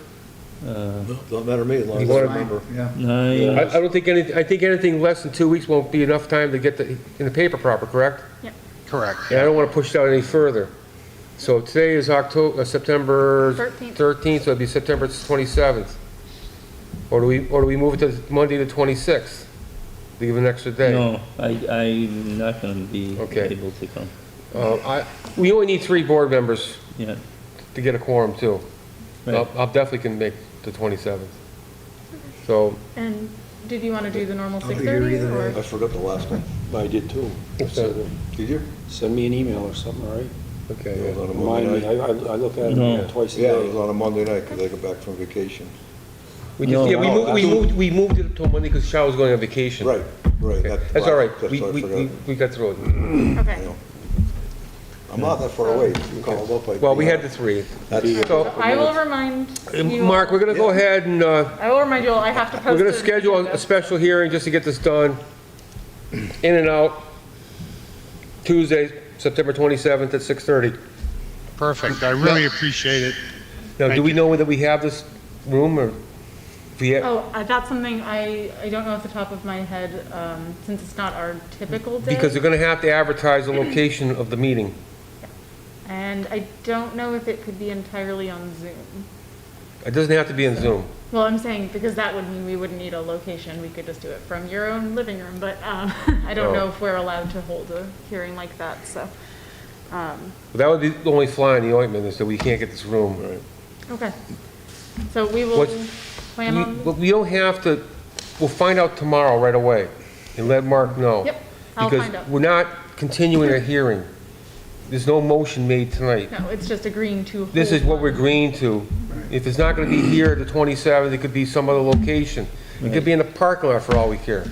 Don't matter to me, as long You as I wanna- remember. Yeah. I don't think I think anything less than 2 weeks won't be enough time to get in the paper proper, correct? Yep. Correct. And I don't want to push it out any further. So today is September 13th, so it'd be September 27th. Or do we move it to Monday the 26th? To give an extra day? No, I'm not gonna be Okay. able to come. We only need 3 board members Yeah. to get a quorum too. Right. I'll definitely can make the 27th. So, And did you want to do the normal I'll be here 6:30 either or? day. I forgot the last one. I did too. so, Did you? Send me an email or something, all right? okay, It was yeah. on a Remind Monday me, night. I look at No. it twice a Yeah, it was day. on a Monday night, because I got back from vacation. We No, just, yeah, no, we moved it till Monday because Charles was going on vacation. Right, right. Okay. That's all right. That's We what I forgot. we got through it. Okay. You know. I'm not that far away. You called up. I'd Well, be we had out. the 3. That's- So, I will remind you. Mark, we're gonna go ahead and, I will remind you all, I have to post. we're gonna an schedule agenda. a special hearing just to get this done. In and out, Tuesday, September 27th at 6:30. Perfect, I really appreciate it. Now, do Thank we you. know that we have this room, or? Oh, that's something I don't know off the top of my head, since it's not our typical day. Because they're gonna have to advertise the location of the meeting. And I don't know if it could be entirely on Zoom. It doesn't have to be in Zoom. Well, I'm saying, because that would mean we wouldn't need a location, we could just do it from your own living room, but, I don't know if we're allowed to hold a hearing like that, so. That would be the only fly in the ointment, is that we can't get this room. Okay. So we will What's- plan on. But we don't have to, we'll find out tomorrow right away, and let Mark know. Yep, I'll find out. Because we're not continuing a hearing. There's no motion made tonight. No, it's just agreeing to. This is hold what we're one. agreeing to. If it's not gonna be here the 27th, it could be some other location. It could be in the parking lot for all we care.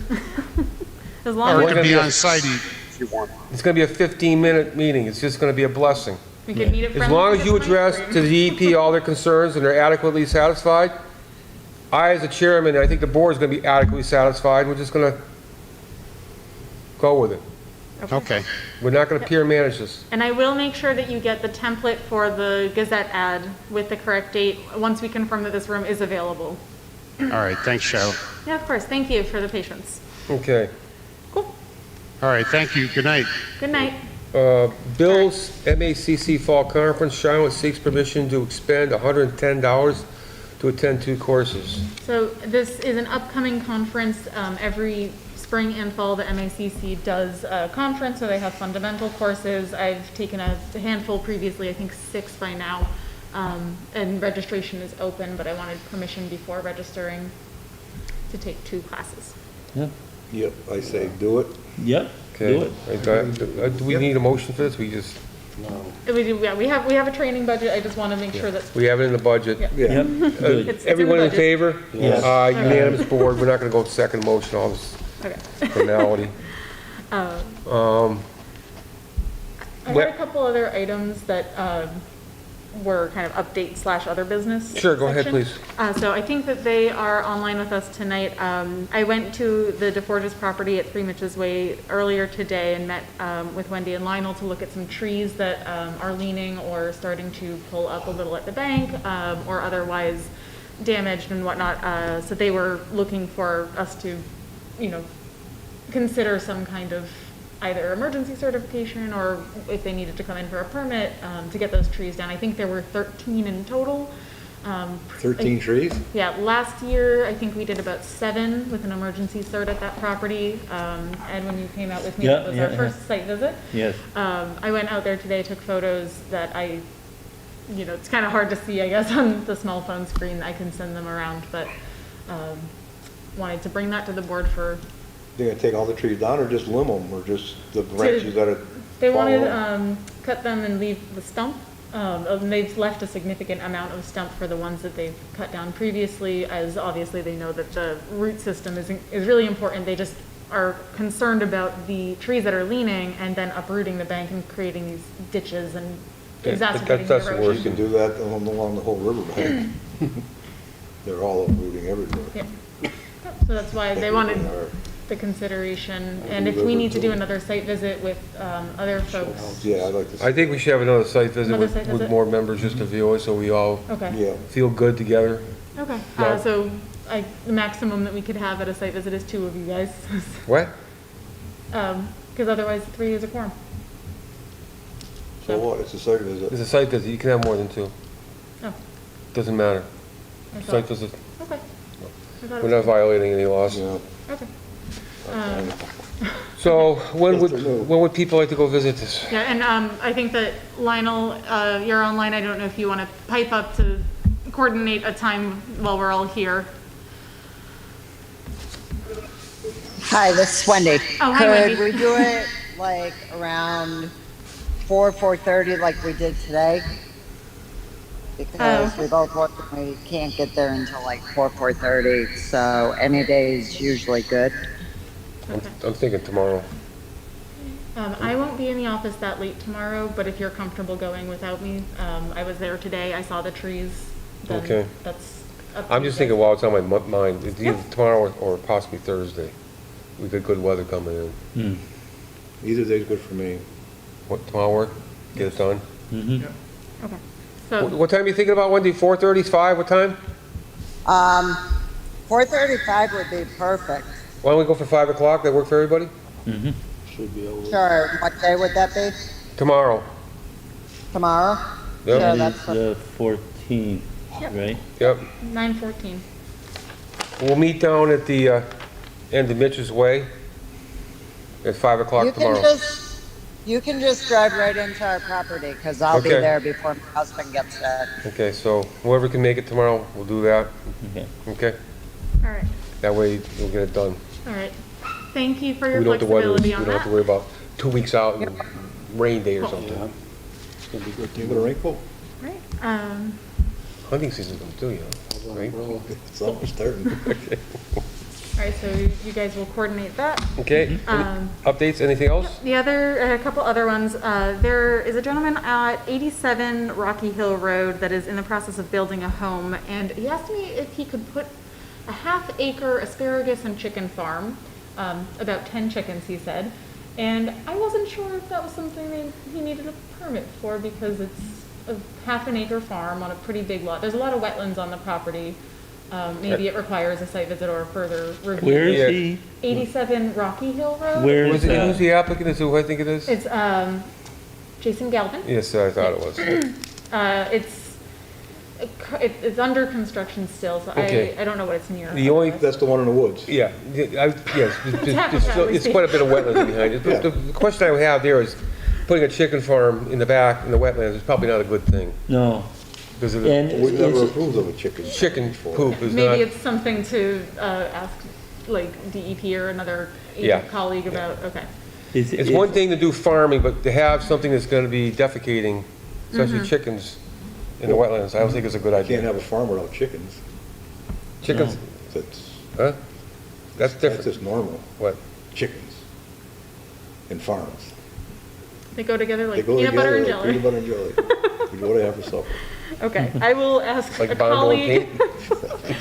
As long Or as it could be Yeah. on site if you want. It's gonna be a 15-minute meeting. It's just gonna be a blessing. we could meet at As Friendly long as you Fire address Department. to the DEP all their concerns and they're adequately satisfied, I, as a chairman, I think the board is gonna be adequately satisfied. We're just gonna go with it. Okay, We're not gonna peer manage this. And I will make sure that you get the template for the Gazette ad with the correct date, once we confirm that this room is available. all right, thanks, Cheryl. Yeah, of course. Thank you for the patience. Okay. Cool. All right, thank you, good night. Good night. Bill's MACC Fall Conference, Charlotte seeks permission to expend $110 to attend 2 courses. So this is an upcoming conference. Every spring and fall, the MACC does a conference, so they have fundamental courses. I've taken a handful previously, I think 6 by now. And registration is open, but I wanted permission before registering to take 2 classes. Yeah. Yep, I say do it. Yep, Okay. do it. Do we need a motion for this? We just, No. We do, yeah, we have a training budget, I just want to make sure that, We have it in the budget. Yeah. Yep, good. It's in the Everyone in budget. favor? Yes. Unanimous board, we're not gonna go to second motion, all this okay. formality. I had a couple other items that were kind of update slash other business. Sure, go ahead, section. please. So I think that they are online with us tonight. I went to the DeForges property at 3 Mitch's Way earlier today and met with Wendy and Lionel to look at some trees that are leaning or starting to pull up a little at the bank or otherwise damaged and whatnot. So they were looking for us to, consider some kind of either emergency certification or if they needed to come in for a permit to get those trees down. I think there were 13 in total. 13 trees? Yeah, last year, I think we did about 7 with an emergency cert at that property. And when you came out with me, that was our first site visit. Yes. I went out there today, took photos that it's kind of hard to see, I guess, on the small phone screen. I can send them around, but wanted to bring that to the board for They're gonna take all the trees down or just limb them or just the branches that are? They wanted, falling? cut them and leave the stump. And they've left a significant amount of stump for the ones that they've cut down previously, as obviously they know that the root system is really important. They just are concerned about the trees that are leaning and then uprooting the bank and creating these ditches and exacerbating the that's the erosion. worst. You can do that along the whole riverbank. They're all uprooting everywhere. Yeah. So that's why they wanted the consideration, and if we need to do another site visit with other folks. Yeah, I'd like to. I think we should have another site visit Another with, site with visit? more members just to view it, so we all Okay. Yeah. feel good together. Okay, No. so the maximum that we could have at a site visit is 2 of you guys. What? Because otherwise 3 is a quorum. So what? It's a site visit. It's a site visit, you can have more than 2. Oh, Doesn't matter. I thought- Site visit, okay. I thought it we're was- not violating any laws. Yeah. Okay. So when Yes or no? when would people like to go visit this? Yeah, and I think that Lionel, you're online. I don't know if you want to pipe up to coordinate a time while we're all here. Hi, this is Wendy. Oh, hi, Wendy. Could we do it like around 4:30 like we did today? Because we both work and we can't get there until like 4:30, so any day is usually good. I'm thinking tomorrow. I won't be in the office that late tomorrow, but if you're comfortable going without me, I was there today. I saw the trees. Then Okay. That's up to I'm you just guys. thinking while it's on my mind, it's either tomorrow or possibly Thursday. We get good weather coming in. Either day's good for me. What, tomorrow work? Get it done? Mm-hmm. Okay. So. What time are you thinking about, Wendy? 4:30, 5, what time? 4:35 would be perfect. Why don't we go for 5 o'clock? That work for everybody? Mm-hmm. Should be able to. Sure, what day would that be? Tomorrow. Tomorrow? Yep. Sure, That that's is fine. the 14th, Yep. right? Yep. 9:14. We'll meet down at the end of Mitch's Way at 5 o'clock tomorrow. You can just drive right into our property, because I'll be Okay. there before my husband gets there. Okay, so whoever can make it tomorrow, we'll do that. Okay. Okay? All right. That way we'll get it done. All right. Thank you for your We don't have to weather, we flexibility don't on have to that. worry about 2 weeks out and rain day or something. Yeah. It's gonna be good. You got a raincoat? Right. Hunting season's going too, you know, right? Umbrella. It's almost starting. All right, so you guys will coordinate that. Okay, any updates, anything else? The other, a couple other ones, there is a gentleman at 87 Rocky Hill Road that is in the process of building a home, and he asked me if he could put a half-acre asparagus and chicken farm, about 10 chickens, he said, and I wasn't sure if that was something that he needed a permit for, because it's a half an acre farm on a pretty big lot. There's a lot of wetlands on the property. Maybe it requires a site visit or a further review. Where is Yeah. he? 87 Rocky Hill Road? Where is Who's that? the applicant, is who I think it is? It's Jason Galvin. Yes, I thought it was. It's under construction still, so Okay. I don't know what it's near. The only, That's the one in the woods. yeah, yes, Technically it's quite a bit of wetlands behind it. Yeah. The question I have there is, putting a chicken farm in the back, in the wetlands, is probably not a good thing. No. Because of And the We never it's, approved of a chicken. chicken poop is not, Maybe it's something to ask, like, DEP or another Yeah. colleague about, okay. It's one thing to do farming, but to have something that's gonna be defecating, especially Mhm. chickens in the wetlands, I don't think it's a good You idea. can't have a farm without chickens. Chickens, That's, huh? That's that's different. just normal. What? Chickens. In farms. They go together They like go peanut butter and together like jelly. peanut butter and jelly. You go to have for supper. Okay, I will ask Like a Bonbon colleague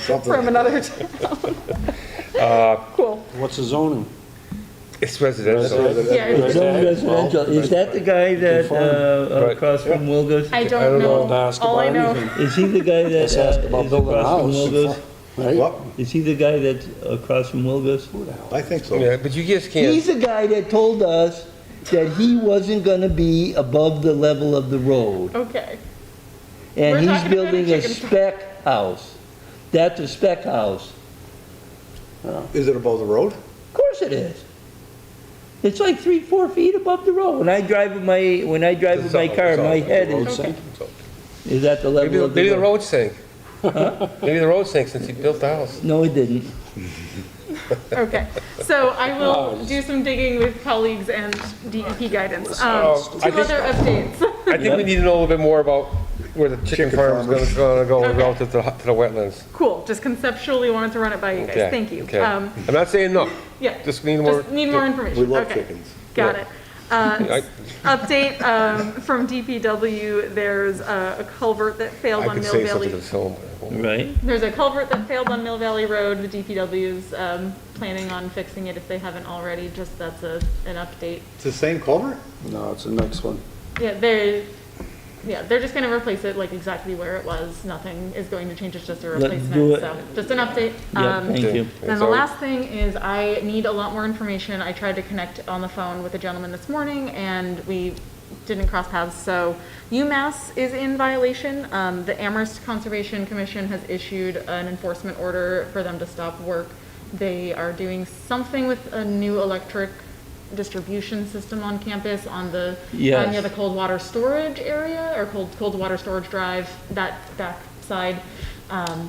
Something from like another that. town. Cool. What's the zoning? It's residential. Yeah, it's- Zone residential, is that the guy that, Right. across from Wilgus? I I don't don't know. know. Ask All I about know, anything. Is he the guy that, Let's ask about is building a across from house. Wilgus? Right? What? Is he the guy that's across from Wilgus? I think so. Yeah, but you just can't. He's the guy that told us that he wasn't gonna be above the level of the road. okay. And We're he's talking about a building a chicken spec house. That's a spec house. Is it above the road? Of course it is. It's like 3-4 feet above the road. When I drive with my car, my head is at the Maybe, level of maybe the the road. road sank. Maybe the road sank since he built the house. No, it didn't. Okay, so I will do some digging with colleagues and DEP guidance. Oh, I Two think- other updates. I think we need to know a little bit more about where the chicken farm is gonna go Okay. relative to the wetlands. Cool, just conceptually wanted to run it by you guys. Okay, Thank you. okay. I'm not saying no. Yeah. Just need more. Just need more information. We love Okay. chickens. Got Yeah. it. I- Update from DPW, there's a culvert that failed I on could Mill say something to Valley. the film. Right? There's a culvert that failed on Mill Valley Road. The DPW's planning on fixing it if they haven't already. Just that's an update. It's the same culvert? No, it's the next one. Yeah, they're just gonna replace it like exactly where it was. Nothing is going to change. It's just a Let's do replacement. it. So just an update. Yeah, thank you. Then the last thing is I need a lot more information. I tried to connect on the phone with a gentleman this morning and we didn't cross paths. So UMass is in violation. The Amherst Conservation Commission has issued an enforcement order for them to stop work. They are doing something with a new electric distribution system on campus on the Yes. near the cold water storage area or cold water storage drive, that back side.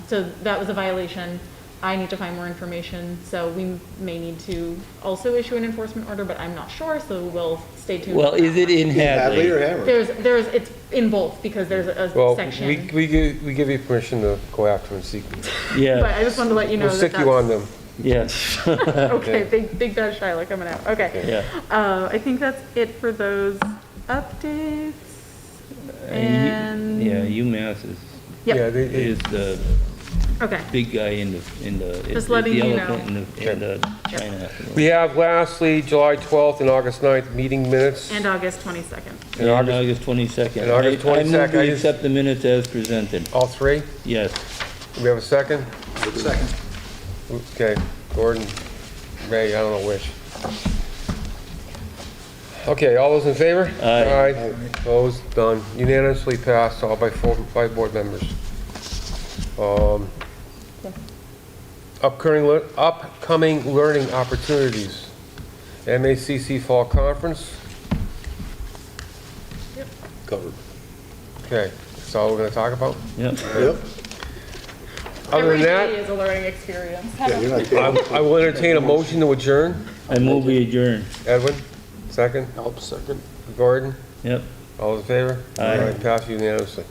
So that was a violation. I need to find more information, so we may need to also issue an enforcement order, but I'm not sure, so we'll stay tuned. Well, is it in Hadley or Hadley? Hammer? It's in both because there's a Well, section. we give you permission to go after and seek. But Yeah, I just wanted to let you know We'll that stick you on them. yes. Okay, big bad Shiloh coming out. Okay. Yeah. I think that's it for those updates. And Yeah, UMass is, Yep. Yeah, is the Okay. big guy in the, Just is letting the you elephant in the China. We have lastly, July 12th and August 9th, meeting minutes. And August 22nd. And And August, August 22nd. and August I move 22nd, I we just- accept the minutes as presented. all three? Yes. Do we have a second? Second. Okay, Gordon, Ray, I don't know which. Okay, all those in favor? Aye. Opposed, done. Unanimously passed, all by 5 board members. Upcoming learning opportunities. MACC Fall Conference. Covered. Okay, that's all we're gonna talk about? Yep. Yep. Other than Every day that, is a learning experience. Yeah, you're not kidding. I will entertain a motion to adjourn. I move we adjourn. Edwin, second. Help second. Gordon, Yep. all in favor? Aye. All right, pass unanimously.